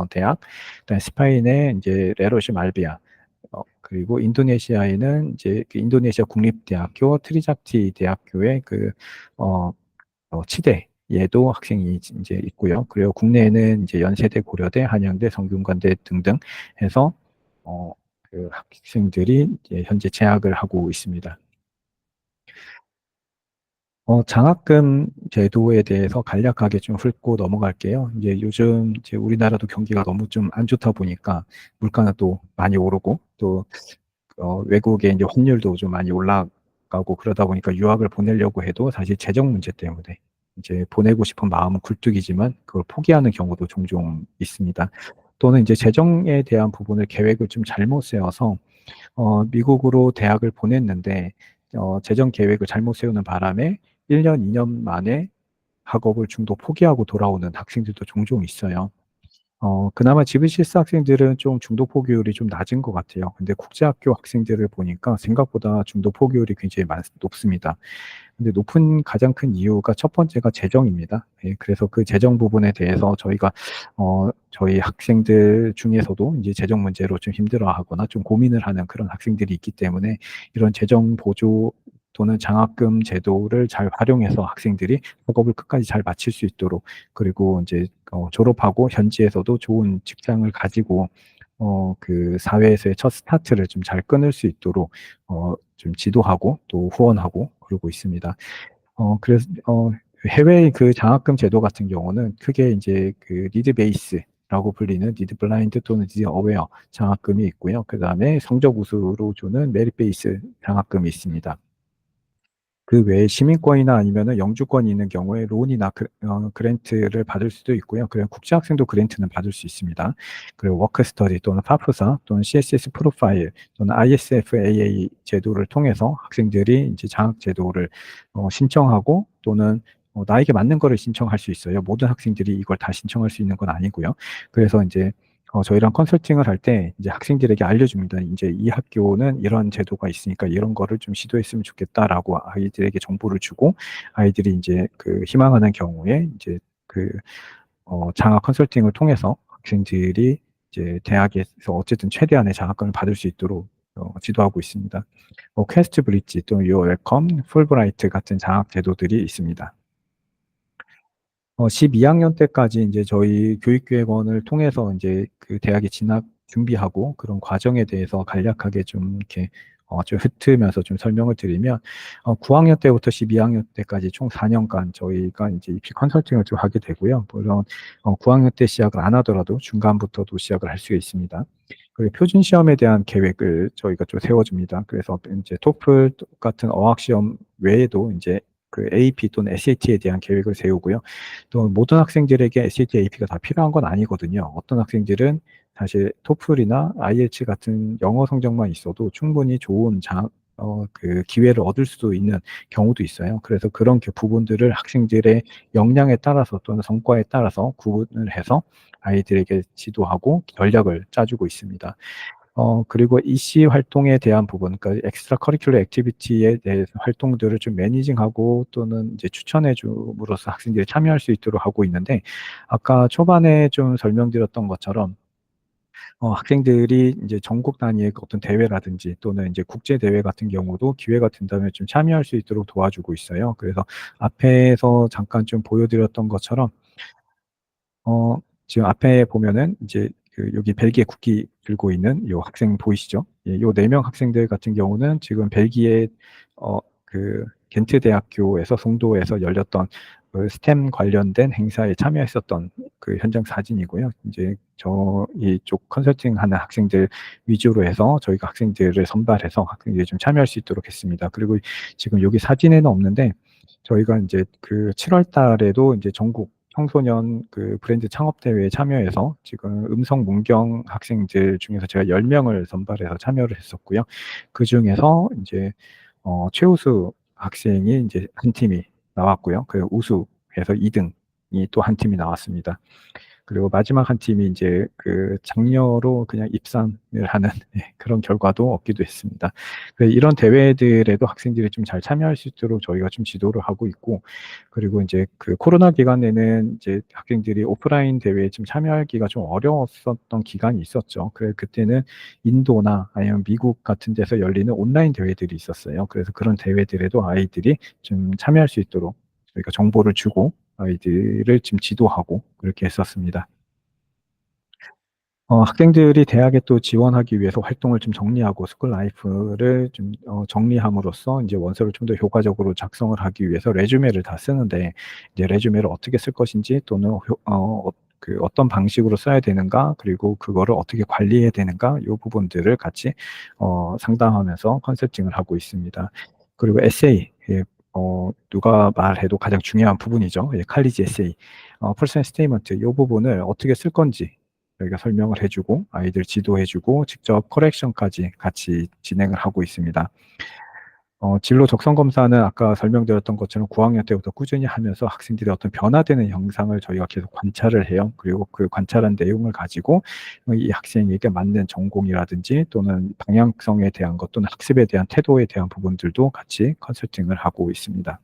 대학, 그다음에 스페인의 이제 레로시 말비아, 그리고 인도네시아에는 이제 그 인도네시아 국립대학교 트리자티 대학교의 그 치대에도 학생이 이제 있고요. 그리고 국내에는 이제 연세대, 고려대, 한양대, 성균관대 등등 해서 그 학생들이 이제 현재 재학을 하고 있습니다. 장학금 제도에 대해서 간략하게 좀 훑고 넘어갈게요. 이제 요즘 이제 우리나라도 경기가 너무 좀 안 좋다 보니까 물가는 또 많이 오르고 또 외국의 이제 환율도 좀 많이 올라가고 그러다 보니까 유학을 보내려고 해도 사실 재정 문제 때문에 이제 보내고 싶은 마음은 굴뚝이지만 그걸 포기하는 경우도 종종 있습니다. 또는 이제 재정에 대한 부분을 계획을 좀 잘못 세워서 미국으로 대학을 보냈는데 재정 계획을 잘못 세우는 바람에 1년, 2년 만에 학업을 중도 포기하고 돌아오는 학생들도 종종 있어요. 그나마 GBCS 학생들은 좀 중도 포기율이 좀 낮은 것 같아요. 근데 국제학교 학생들을 보니까 생각보다 중도 포기율이 굉장히 높습니다. 근데 높은 가장 큰 이유가 첫 번째가 재정입니다. 예, 그래서 그 재정 부분에 대해서 저희가 저희 학생들 중에서도 이제 재정 문제로 좀 힘들어하거나 좀 고민을 하는 그런 학생들이 있기 때문에 이런 재정 보조 또는 장학금 제도를 잘 활용해서 학생들이 학업을 끝까지 잘 마칠 수 있도록, 그리고 이제 졸업하고 현지에서도 좋은 직장을 가지고 그 사회에서의 첫 스타트를 좀 잘 끊을 수 있도록 좀 지도하고 또 후원하고 그러고 있습니다. 그래서 해외의 그 장학금 제도 같은 경우는 크게 이제 그 니드 베이스라고 불리는 니드 블라인드 또는 니드 어웨어 장학금이 있고요. 그 다음에 성적 우수로 주는 메릿 베이스 장학금이 있습니다. 그 외에 시민권이나 아니면은 영주권이 있는 경우에 론이나 그랜트를 받을 수도 있고요. 그리고 국제학생도 그랜트는 받을 수 있습니다. 그리고 워크스터디 또는 파프사 또는 CSS 프로파일 또는 ISFAA 제도를 통해서 학생들이 이제 장학 제도를 신청하고 또는 나에게 맞는 거를 신청할 수 있어요. 모든 학생들이 이걸 다 신청할 수 있는 건 아니고요. 그래서 이제 저희랑 컨설팅을 할 때 이제 학생들에게 알려줍니다. 이제 이 학교는 이런 제도가 있으니까 이런 거를 좀 시도했으면 좋겠다라고 아이들에게 정보를 주고 아이들이 이제 그 희망하는 경우에 이제 그 장학 컨설팅을 통해서 학생들이 이제 대학에서 어쨌든 최대한의 장학금을 받을 수 있도록 지도하고 있습니다. 퀘스트 브릿지 또는 유어 웰컴, 풀브라이트 같은 장학 제도들이 있습니다. 12학년 때까지 이제 저희 교육기획원을 통해서 이제 그 대학에 진학 준비하고 그런 과정에 대해서 간략하게 좀 이렇게 좀 흩으면서 좀 설명을 드리면 9학년 때부터 12학년 때까지 총 4년간 저희가 이제 EP 컨설팅을 좀 하게 되고요. 물론 9학년 때 시작을 안 하더라도 중간부터도 시작을 할 수가 있습니다. 그리고 표준 시험에 대한 계획을 저희가 좀 세워줍니다. 그래서 이제 토플 같은 어학 시험 외에도 이제 그 AP 또는 SAT에 대한 계획을 세우고요. 또 모든 학생들에게 SAT, AP가 다 필요한 건 아니거든요. 어떤 학생들은 사실 토플이나 IELTS 같은 영어 성적만 있어도 충분히 좋은 그 기회를 얻을 수도 있는 경우도 있어요. 그래서 그런 부분들을 학생들의 역량에 따라서 또는 성과에 따라서 구분을 해서 아이들에게 지도하고 전략을 짜주고 있습니다. 그리고 EC 활동에 대한 부분, 그러니까 엑스트라 커리큘러 액티비티에 대해서 활동들을 좀 매니징하고 또는 이제 추천해 줌으로써 학생들이 참여할 수 있도록 하고 있는데, 아까 초반에 좀 설명드렸던 것처럼, 학생들이 이제 전국 단위의 어떤 대회라든지 또는 이제 국제 대회 같은 경우도 기회가 된다면 좀 참여할 수 있도록 도와주고 있어요. 그래서 앞에서 잠깐 좀 보여드렸던 것처럼, 어, 지금 앞에 보면은 이제 그 여기 벨기에 국기 들고 있는 요 학생 보이시죠? 예, 요 4명 학생들 같은 경우는 지금 벨기에 그 겐트 대학교에서 송도에서 열렸던 그 스템 관련된 행사에 참여했었던 그 현장 사진이고요. 이제 이쪽 컨설팅 하는 학생들 위주로 해서 저희가 학생들을 선발해서 학생들이 좀 참여할 수 있도록 했습니다. 그리고 지금 여기 사진에는 없는데 저희가 이제 그 7월 달에도 이제 전국 청소년 그 브랜드 창업 대회에 참여해서 지금 음성 문경 학생들 중에서 제가 10명을 선발해서 참여를 했었고요. 그 중에서 이제 최우수 학생이 이제 한 팀이 나왔고요. 그 우수해서 2등이 또 한 팀이 나왔습니다. 그리고 마지막 한 팀이 이제 그 장려로 그냥 입상을 하는 그런 결과도 얻기도 했습니다. 이런 대회들에도 학생들이 좀 잘 참여할 수 있도록 저희가 좀 지도를 하고 있고, 그리고 이제 그 코로나 기간에는 이제 학생들이 오프라인 대회에 좀 참여하기가 좀 어려웠었던 기간이 있었죠. 그때는 인도나 아니면 미국 같은 데서 열리는 온라인 대회들이 있었어요. 그래서 그런 대회들에도 아이들이 좀 참여할 수 있도록 저희가 정보를 주고 아이들을 지금 지도하고 그렇게 했었습니다. 학생들이 대학에 또 지원하기 위해서 활동을 좀 정리하고 스쿨 라이프를 좀 정리함으로써 이제 원서를 좀 더 효과적으로 작성을 하기 위해서 레주메를 다 쓰는데 이제 레주메를 어떻게 쓸 것인지 또는 그 어떤 방식으로 써야 되는가 그리고 그거를 어떻게 관리해야 되는가 이 부분들을 같이 상담하면서 컨설팅을 하고 있습니다. 그리고 에세이 예, 누가 말해도 가장 중요한 부분이죠. 예, 칼리지 에세이, 퍼스널 스테이먼트 이 부분을 어떻게 쓸 건지 저희가 설명을 해주고 아이들 지도해주고 직접 커렉션까지 같이 진행을 하고 있습니다. 진로 적성 검사는 아까 설명드렸던 것처럼 9학년 때부터 꾸준히 하면서 학생들의 어떤 변화되는 형상을 저희가 계속 관찰을 해요. 그리고 그 관찰한 내용을 가지고 이 학생에게 맞는 전공이라든지 또는 방향성에 대한 것 또는 학습에 대한 태도에 대한 부분들도 같이 컨설팅을 하고 있습니다.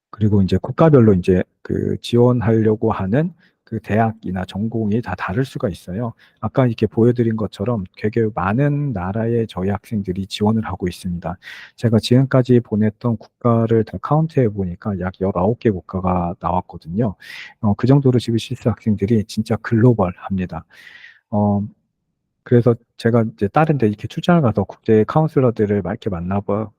그리고 이제 국가별로 이제 그 지원하려고 하는 그 대학이나 전공이 다 다를 수가 있어요. 아까 이렇게 보여드린 것처럼 되게 많은 나라의 저희 학생들이 지원을 하고 있습니다. 제가 지금까지 보냈던 국가를 다 카운트해 보니까 약 19개 국가가 나왔거든요. 그 정도로 지금 실습 학생들이 진짜 글로벌합니다. 그래서 제가 이제 다른 데 이렇게 출장을 가서 국제 카운슬러들을 막 이렇게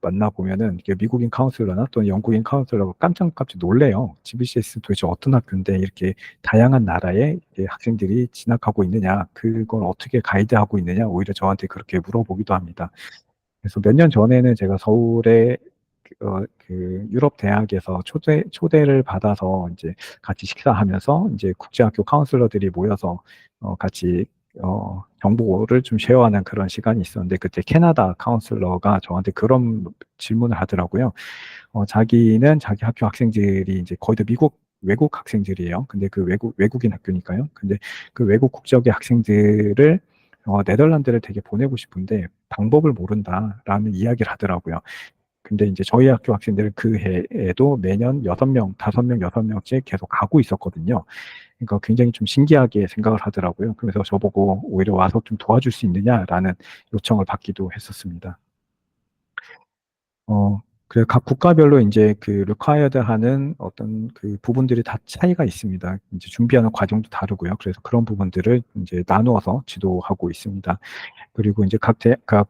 만나보면은, 이게 미국인 카운슬러나 또는 영국인 카운슬러가 깜짝깜짝 놀래요. GBCS 도대체 어떤 학교인데 이렇게 다양한 나라에 이렇게 학생들이 진학하고 있느냐, 그걸 어떻게 가이드하고 있느냐, 오히려 저한테 그렇게 물어보기도 합니다. 그래서 몇 년 전에는 제가 서울에 그 유럽 대학에서 초대를 받아서 이제 같이 식사하면서 이제 국제학교 카운슬러들이 모여서 같이 정보를 좀 쉐어하는 그런 시간이 있었는데, 그때 캐나다 카운슬러가 저한테 그런 질문을 하더라고요. 자기는 자기 학교 학생들이 이제 거의 다 외국 학생들이에요. 근데 그 외국인 학교니까요. 근데 그 외국 국적의 학생들을 네덜란드를 되게 보내고 싶은데 방법을 모른다라는 이야기를 하더라고요. 근데 이제 저희 학교 학생들은 그 해에도 매년 6명, 5명, 6명씩 계속 가고 있었거든요. 그러니까 굉장히 좀 신기하게 생각을 하더라고요. 그래서 저보고 오히려 와서 좀 도와줄 수 있느냐라는 요청을 받기도 했었습니다. 어, 그래 각 국가별로 이제 그 required 하는 어떤 그 부분들이 다 차이가 있습니다. 이제 준비하는 과정도 다르고요. 그래서 그런 부분들을 이제 나누어서 지도하고 있습니다. 그리고 이제 각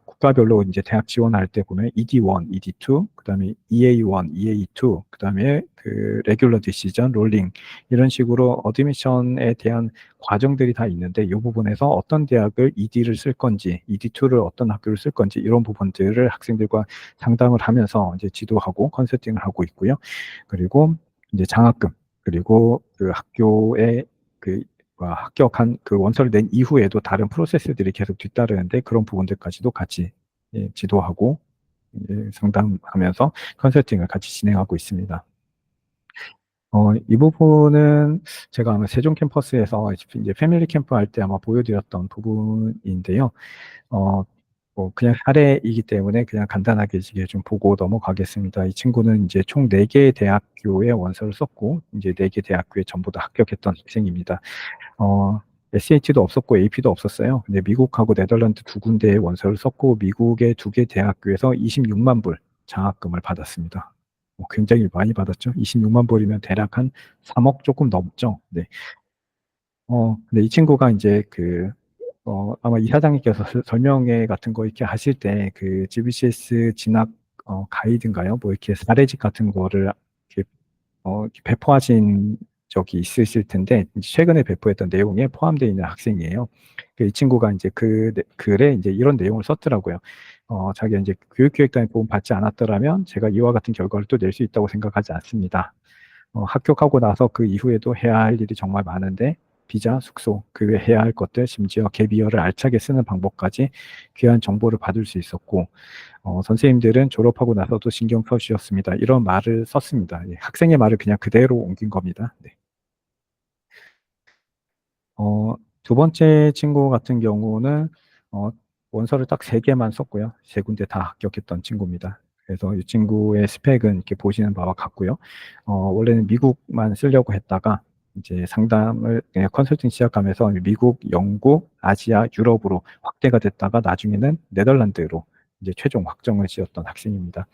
국가별로 이제 대학 지원할 때 보면 ED1, ED2, 그다음에 EA1, EA2, 그다음에 그 레귤러 디시전, 롤링 이런 식으로 어드미션에 대한 과정들이 다 있는데, 이 부분에서 어떤 대학을 ED를 쓸 건지, ED2를 어떤 학교를 쓸 건지 이런 부분들을 학생들과 상담을 하면서 이제 지도하고 컨설팅을 하고 있고요. 그리고 이제 장학금, 그리고 그 학교의 그 합격한 그 원서를 낸 이후에도 다른 프로세스들이 계속 뒤따르는데, 그런 부분들까지도 같이 지도하고 상담하면서 컨설팅을 같이 진행하고 있습니다. 이 부분은 제가 아마 세종 캠퍼스에서 이제 패밀리 캠프 할 때 아마 보여드렸던 부분인데요. 어, 그냥 사례이기 때문에 그냥 간단하게 이제 좀 보고 넘어가겠습니다. 이 친구는 이제 총 4개의 대학교에 원서를 썼고, 이제 4개 대학교에 전부 다 합격했던 학생입니다. 어, SAT도 없었고 AP도 없었어요. 근데 미국하고 네덜란드 두 군데에 원서를 썼고, 미국의 2개 대학교에서 26만 불 장학금을 받았습니다. 굉장히 많이 받았죠. 26만 불이면 대략 한 3억 조금 넘죠. 네. 근데 이 친구가 이제 아마 이사장님께서 설명회 같은 거 이렇게 하실 때 그 GBCS 진학 가이드인가요? 뭐 이렇게 사례집 같은 거를 이렇게 이렇게 배포하신 적이 있으실 텐데, 이제 최근에 배포했던 내용에 포함되어 있는 학생이에요. 이 친구가 이제 글에 이제 이런 내용을 썼더라고요. 자기가 이제 교육기획단의 도움 받지 않았더라면 제가 이와 같은 결과를 또 낼 수 있다고 생각하지 않습니다. 합격하고 나서 그 이후에도 해야 할 일이 정말 많은데, 비자, 숙소, 그 외 해야 할 것들, 심지어 갭이어를 알차게 쓰는 방법까지 귀한 정보를 받을 수 있었고, 선생님들은 졸업하고 나서도 신경 써주셨습니다. 이런 말을 썼습니다. 예, 학생의 말을 그냥 그대로 옮긴 겁니다. 네. 두 번째 친구 같은 경우는 어, 원서를 딱 3개만 썼고요. 3군데 다 합격했던 친구입니다. 그래서 이 친구의 스펙은 이렇게 보시는 바와 같고요. 원래는 미국만 쓰려고 했다가 이제 상담을 그냥 컨설팅 시작하면서 미국, 영국, 아시아, 유럽으로 확대가 됐다가 나중에는 네덜란드로 이제 최종 확정을 지었던 학생입니다.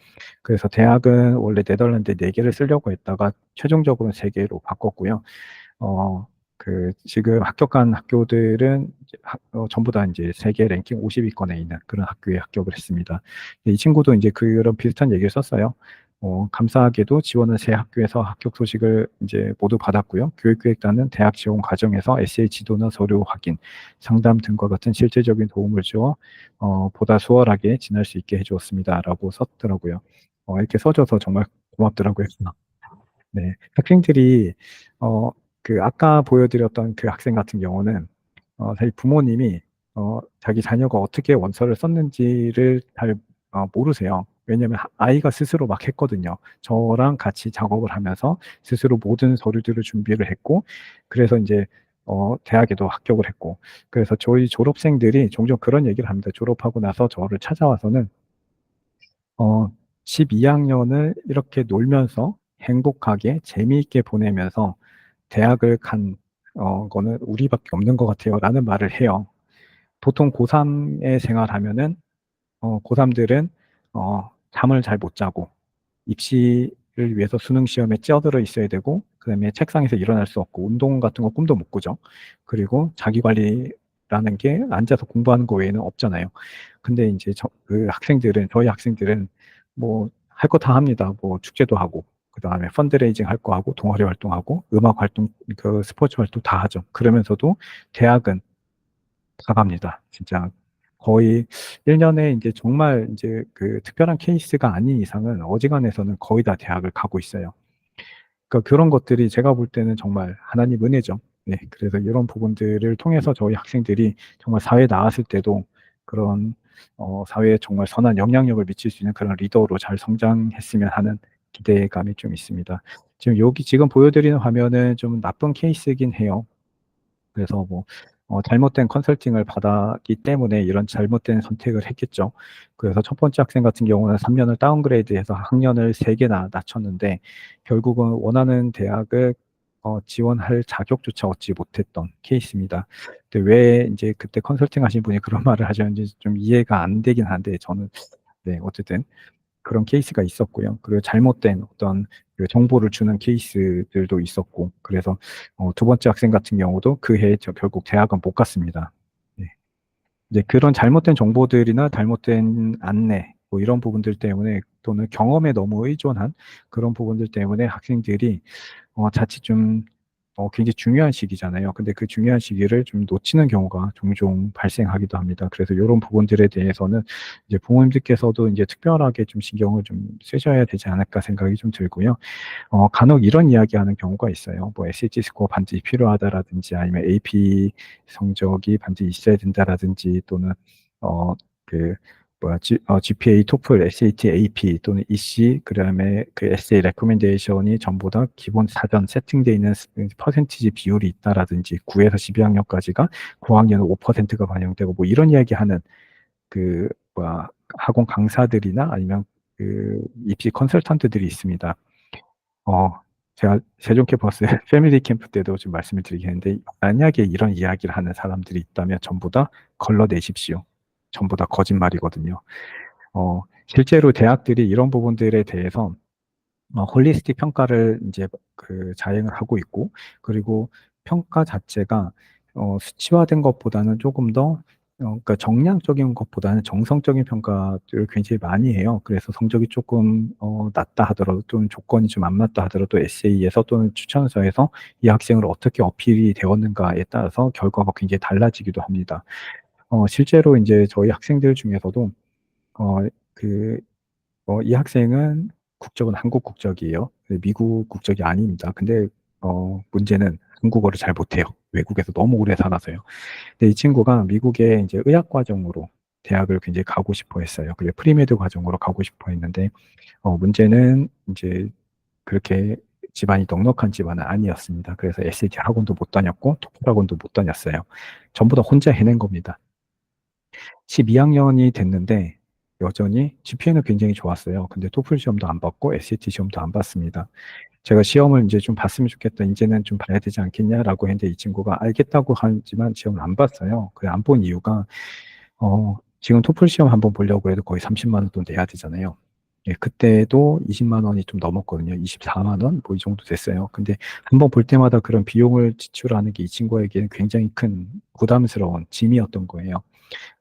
그래서 대학은 원래 네덜란드 4개를 쓰려고 했다가 최종적으로는 3개로 바꿨고요. 어, 지금 합격한 학교들은 이제 전부 다 이제 세계 랭킹 50위권에 있는 그런 학교에 합격을 했습니다. 이 친구도 이제 그런 비슷한 얘기를 썼어요. 감사하게도 지원은 세 학교에서 합격 소식을 이제 모두 받았고요. 교육기획단은 대학 지원 과정에서 SH 지도나 서류 확인, 상담 등과 같은 실질적인 도움을 주어 보다 수월하게 지낼 수 있게 해주었습니다라고 썼더라고요. 이렇게 써줘서 정말 고맙더라고요. 네, 학생들이 어, 아까 보여드렸던 그 학생 같은 경우는 자기 부모님이 자기 자녀가 어떻게 원서를 썼는지를 잘 모르세요. 왜냐하면 아이가 스스로 막 했거든요. 저랑 같이 작업을 하면서 스스로 모든 서류들을 준비를 했고, 그래서 이제 대학에도 합격을 했고, 그래서 저희 졸업생들이 종종 그런 얘기를 합니다. 졸업하고 나서 저를 찾아와서는 어, 12학년을 이렇게 놀면서 행복하게 재미있게 보내면서 대학을 간 거는 우리밖에 없는 것 같아요. 라는 말을 해요. 보통 고3에 생활하면은 고3들은 잠을 잘 못 자고 입시를 위해서 수능 시험에 찌어들어 있어야 되고, 그다음에 책상에서 일어날 수 없고 운동 같은 거 꿈도 못 꾸죠. 그리고 자기 관리를 라는 게 앉아서 공부하는 거 외에는 없잖아요. 근데 이제 저희 학생들은 뭐 할 거 다 합니다. 뭐 축제도 하고, 그 다음에 펀드레이징 할 거 하고, 동아리 활동하고, 음악 활동, 그 스포츠 활동 다 하죠. 그러면서도 대학은 다 갑니다. 진짜 거의 1년에 이제 정말 이제 그 특별한 케이스가 아닌 이상은 어지간해서는 거의 다 대학을 가고 있어요. 그러니까 그런 것들이 제가 볼 때는 정말 하나님 은혜죠. 네, 그래서 이런 부분들을 통해서 저희 학생들이 정말 사회에 나왔을 때도 그런 사회에 정말 선한 영향력을 미칠 수 있는 그런 리더로 잘 성장했으면 하는 기대감이 좀 있습니다. 지금 보여드리는 화면은 좀 나쁜 케이스이긴 해요. 그래서 뭐 잘못된 컨설팅을 받았기 때문에 이런 잘못된 선택을 했겠죠. 그래서 첫 번째 학생 같은 경우는 3년을 다운그레이드해서 학년을 3개나 낮췄는데 결국은 원하는 대학을 지원할 자격조차 얻지 못했던 케이스입니다. 근데 왜 이제 그때 컨설팅 하신 분이 그런 말을 하셨는지 좀 이해가 안 되긴 한데 저는 네, 어쨌든 그런 케이스가 있었고요. 그리고 잘못된 어떤 그 정보를 주는 케이스들도 있었고, 그래서 두 번째 학생 같은 경우도 그 해에 결국 대학은 못 갔습니다. 네. 이제 그런 잘못된 정보들이나 잘못된 안내, 뭐 이런 부분들 때문에 또는 경험에 너무 의존한 그런 부분들 때문에 학생들이 자칫 좀 굉장히 중요한 시기잖아요. 근데 그 중요한 시기를 좀 놓치는 경우가 종종 발생하기도 합니다. 그래서 이런 부분들에 대해서는 이제 부모님들께서도 이제 특별하게 좀 신경을 좀 쓰셔야 되지 않을까 생각이 좀 들고요. 간혹 이런 이야기하는 경우가 있어요. 뭐 SAT 스코어 반드시 필요하다라든지 아니면 AP 성적이 반드시 있어야 된다라든지 또는 어, 그 GPA, 토플, SAT, AP 또는 EC 그다음에 그 에세이 레코멘데이션이 전부 다 기본 사전 세팅되어 있는 퍼센티지 비율이 있다라든지 9에서 12학년까지가 9학년은 5%가 반영되고 뭐 이런 이야기하는 그 학원 강사들이나 아니면 그 입시 컨설턴트들이 있습니다. 어, 제가 세종 캠퍼스 패밀리 캠프 때도 좀 말씀을 드리겠는데, 만약에 이런 이야기를 하는 사람들이 있다면 전부 다 걸러내십시오. 전부 다 거짓말이거든요. 실제로 대학들이 이런 부분들에 대해서 홀리스틱 평가를 이제 그 자행을 하고 있고, 그리고 평가 자체가 수치화된 것보다는 조금 더 그러니까 정량적인 것보다는 정성적인 평가를 굉장히 많이 해요. 그래서 성적이 조금 낮다 하더라도 또는 조건이 좀 안 맞다 하더라도 에세이에서 또는 추천서에서 이 학생을 어떻게 어필이 되었는가에 따라서 결과가 굉장히 달라지기도 합니다. 실제로 이제 저희 학생들 중에서도 어, 그 이 학생은 국적은 한국 국적이에요. 미국 국적이 아닙니다. 근데 문제는 한국어를 잘 못해요. 외국에서 너무 오래 살아서요. 근데 이 친구가 미국의 이제 의학 과정으로 대학을 굉장히 가고 싶어 했어요. 그게 프리메드 과정으로 가고 싶어 했는데 문제는 이제 그렇게 집안이 넉넉한 집안은 아니었습니다. 그래서 SAT 학원도 못 다녔고 토플 학원도 못 다녔어요. 전부 다 혼자 해낸 겁니다. 12학년이 됐는데 여전히 GPA는 굉장히 좋았어요. 근데 토플 시험도 안 봤고 SAT 시험도 안 봤습니다. 제가 시험을 이제 좀 봤으면 좋겠다. 이제는 좀 봐야 되지 않겠냐라고 했는데 이 친구가 알겠다고 하지만 시험을 안 봤어요. 그 안 본 이유가 지금 토플 시험 한번 보려고 해도 거의 30만 원 돈 내야 되잖아요. 예, 그때도 20만 원이 좀 넘었거든요. 24만 원? 뭐 이 정도 됐어요. 근데 한번 볼 때마다 그런 비용을 지출하는 게 이 친구에게는 굉장히 큰 부담스러운 짐이었던 거예요.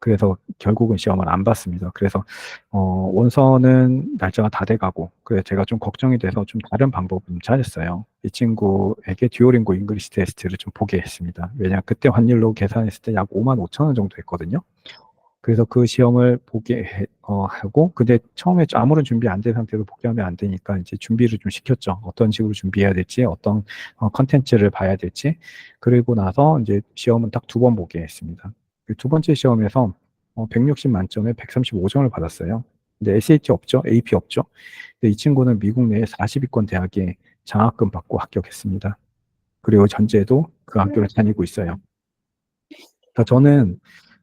그래서 결국은 시험을 안 봤습니다. 그래서 원서는 날짜가 다 돼가고 그래서 제가 좀 걱정이 돼서 좀 다른 방법을 좀 찾았어요. 이 친구에게 듀오링고 잉글리시 테스트를 좀 보게 했습니다. 왜냐하면 그때 환율로 계산했을 때 약 5만 5천 원 정도 했거든요. 그래서 그 시험을 하고, 근데 처음에 아무런 준비 안 된 상태로 복귀하면 안 되니까 이제 준비를 좀 시켰죠. 어떤 식으로 준비해야 될지, 어떤 컨텐츠를 봐야 될지. 그리고 나서 이제 시험은 딱 2번 보게 했습니다. 그 두 번째 시험에서 160 만점에 135점을 받았어요. 근데 SAT 없죠? AP 없죠? 근데 이 친구는 미국 내 40위권 대학에 장학금 받고 합격했습니다. 그리고 전제도 그 학교를 다니고 있어요. 그러니까 저는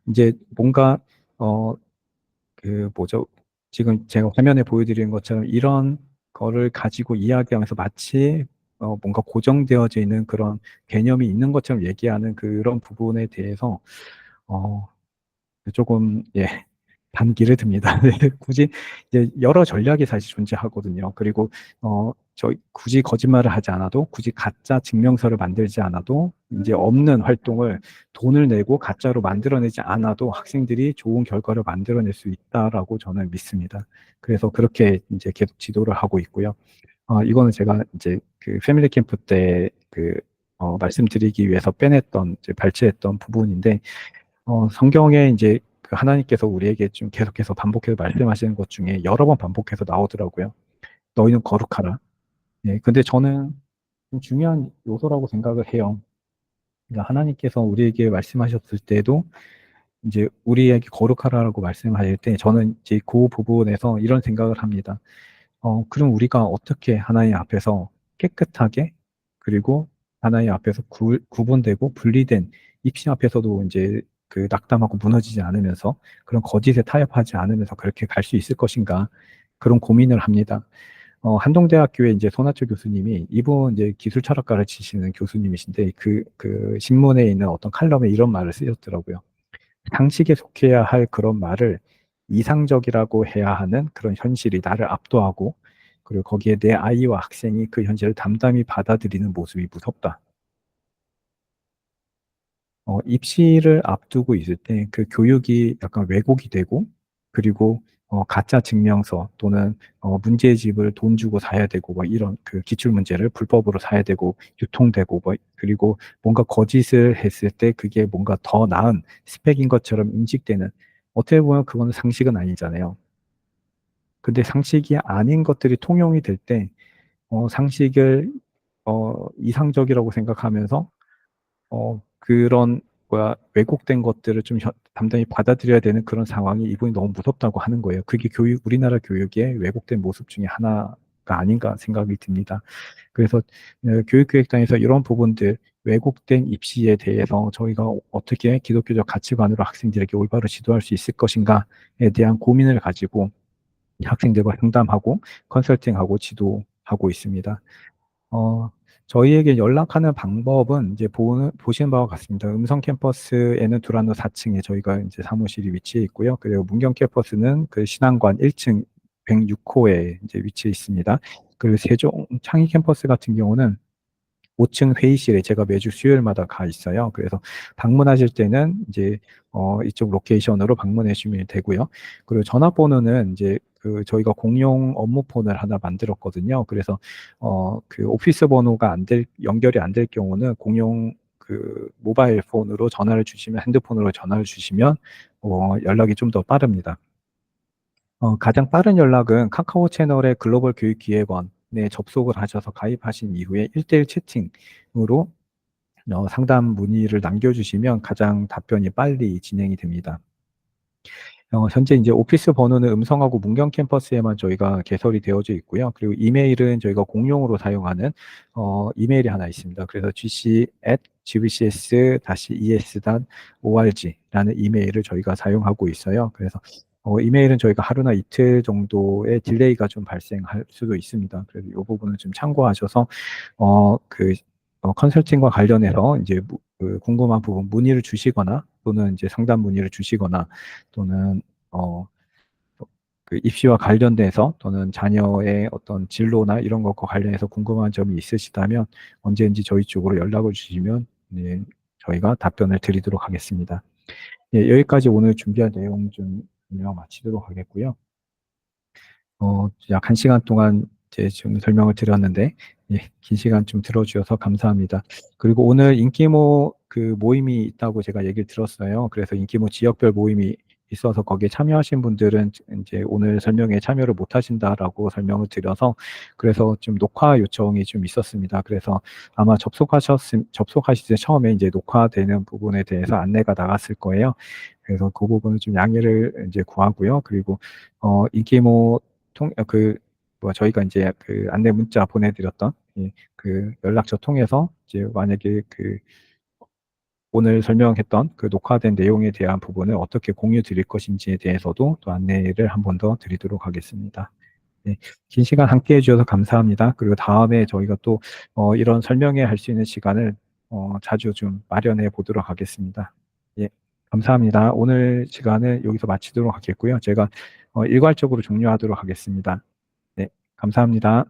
이제 뭔가 어, 뭐죠? 지금 제가 화면에 보여드리는 것처럼 이런 거를 가지고 이야기하면서 마치 뭔가 고정되어져 있는 그런 개념이 있는 것처럼 얘기하는 그런 부분에 대해서 어, 조금 예 반기를 듭니다. 네, 굳이 이제 여러 전략이 사실 존재하거든요. 그리고 굳이 거짓말을 하지 않아도 굳이 가짜 증명서를 만들지 않아도 이제 없는 활동을 돈을 내고 가짜로 만들어내지 않아도 학생들이 좋은 결과를 만들어낼 수 있다라고 저는 믿습니다. 그래서 그렇게 이제 계속 지도를 하고 있고요. 이거는 제가 이제 그 패밀리 캠프 때 말씀드리기 위해서 빼냈던, 이제 발췌했던 부분인데, 성경에 이제 그 하나님께서 우리에게 좀 계속해서 반복해서 말씀하시는 것 중에 여러 번 반복해서 나오더라고요. 너희는 거룩하라. 예, 근데 저는 좀 중요한 요소라고 생각을 해요. 그러니까 하나님께서 우리에게 말씀하셨을 때도 이제 우리에게 거룩하라고 말씀하실 때 저는 이제 그 부분에서 이런 생각을 합니다. 그럼 우리가 어떻게 하나님 앞에서 깨끗하게, 그리고 하나님 앞에서 구분되고 분리된, 입시 앞에서도 이제 그 낙담하고 무너지지 않으면서 그런 거짓에 타협하지 않으면서 그렇게 갈 수 있을 것인가, 그런 고민을 합니다. 한동대학교의 이제 손아철 교수님이, 이분 이제 기술 철학 가르치시는 교수님이신데, 그 신문에 있는 어떤 칼럼에 이런 말을 쓰셨더라고요. 상식에 속해야 할 그런 말을 이상적이라고 해야 하는 그런 현실이 나를 압도하고, 그리고 거기에 내 아이와 학생이 그 현실을 담담히 받아들이는 모습이 무섭다. 입시를 앞두고 있을 때 그 교육이 약간 왜곡이 되고, 그리고 가짜 증명서 또는 문제집을 돈 주고 사야 되고, 뭐 이런 그 기출 문제를 불법으로 사야 되고 유통되고, 뭐 그리고 뭔가 거짓을 했을 때 그게 뭔가 더 나은 스펙인 것처럼 인식되는, 어떻게 보면 그거는 상식은 아니잖아요. 근데 상식이 아닌 것들이 통용이 될 때 상식을 이상적이라고 생각하면서 그런 왜곡된 것들을 좀 담당히 받아들여야 되는 그런 상황이 이분이 너무 무섭다고 하는 거예요. 그게 우리나라 교육의 왜곡된 모습 중에 하나가 아닌가 생각이 듭니다. 그래서 교육기획단에서 이런 부분들, 왜곡된 입시에 대해서 저희가 어떻게 기독교적 가치관으로 학생들에게 올바로 지도할 수 있을 것인가에 대한 고민을 가지고 학생들과 상담하고 컨설팅하고 지도하고 있습니다. 어, 저희에게 연락하는 방법은 이제 보시는 바와 같습니다. 음성 캠퍼스에는 두란노 4층에 저희가 이제 사무실이 위치해 있고요. 그리고 문경 캠퍼스는 그 신안관 1층 106호에 이제 위치해 있습니다. 그리고 세종 창의 캠퍼스 같은 경우는 5층 회의실에 제가 매주 수요일마다 가 있어요. 그래서 방문하실 때는 이제 이쪽 로케이션으로 방문해 주시면 되고요. 그리고 전화번호는 이제 그 저희가 공용 업무 폰을 하나 만들었거든요. 그래서 그 오피스 번호가 연결이 안 될 경우는 공용 그 모바일 폰으로 전화를 주시면, 핸드폰으로 전화를 주시면 연락이 좀 더 빠릅니다. 가장 빠른 연락은 카카오 채널의 글로벌 교육기획원에 접속을 하셔서 가입하신 이후에 1대1 채팅으로 상담 문의를 남겨주시면 가장 답변이 빨리 진행이 됩니다. 현재 이제 오피스 번호는 음성하고 문경 캠퍼스에만 저희가 개설이 되어져 있고요. 그리고 이메일은 저희가 공용으로 사용하는 이메일이 하나 있습니다. 그래서 gc@gbcs-es.org라는 이메일을 저희가 사용하고 있어요. 그래서 이메일은 저희가 하루나 이틀 정도의 딜레이가 좀 발생할 수도 있습니다. 그래서 이 부분을 좀 참고하셔서 그 컨설팅과 관련해서 이제 그 궁금한 부분 문의를 주시거나, 또는 이제 상담 문의를 주시거나, 또는 어, 그 입시와 관련돼서, 또는 자녀의 어떤 진로나 이런 것과 관련해서 궁금한 점이 있으시다면 언제든지 저희 쪽으로 연락을 주시면, 네, 저희가 답변을 드리도록 하겠습니다. 예, 여기까지 오늘 준비한 내용 좀 마치도록 하겠고요. 약 1시간 동안 이제 좀 설명을 드렸는데, 예, 긴 시간 좀 들어주셔서 감사합니다. 그리고 오늘 인기모 그 모임이 있다고 제가 얘기를 들었어요. 그래서 인기모 지역별 모임이 있어서 거기에 참여하신 분들은 이제 오늘 설명에 참여를 못 하신다라고 설명을 드려서, 그래서 좀 녹화 요청이 좀 있었습니다. 그래서 아마 접속하실 때 처음에 이제 녹화되는 부분에 대해서 안내가 나갔을 거예요. 그래서 그 부분은 좀 양해를 이제 구하고요. 그리고 인기모 저희가 이제 그 안내 문자 보내드렸던 그 연락처 통해서 이제 만약에 그 오늘 설명했던 그 녹화된 내용에 대한 부분을 어떻게 공유 드릴 것인지에 대해서도 또 안내를 한 번 더 드리도록 하겠습니다. 네, 긴 시간 함께 해주셔서 감사합니다. 그리고 다음에 저희가 또 이런 설명회 할 수 있는 시간을 자주 좀 마련해 보도록 하겠습니다. 예, 감사합니다. 오늘 시간을 여기서 마치도록 하겠고요. 제가 일괄적으로 종료하도록 하겠습니다. 네, 감사합니다.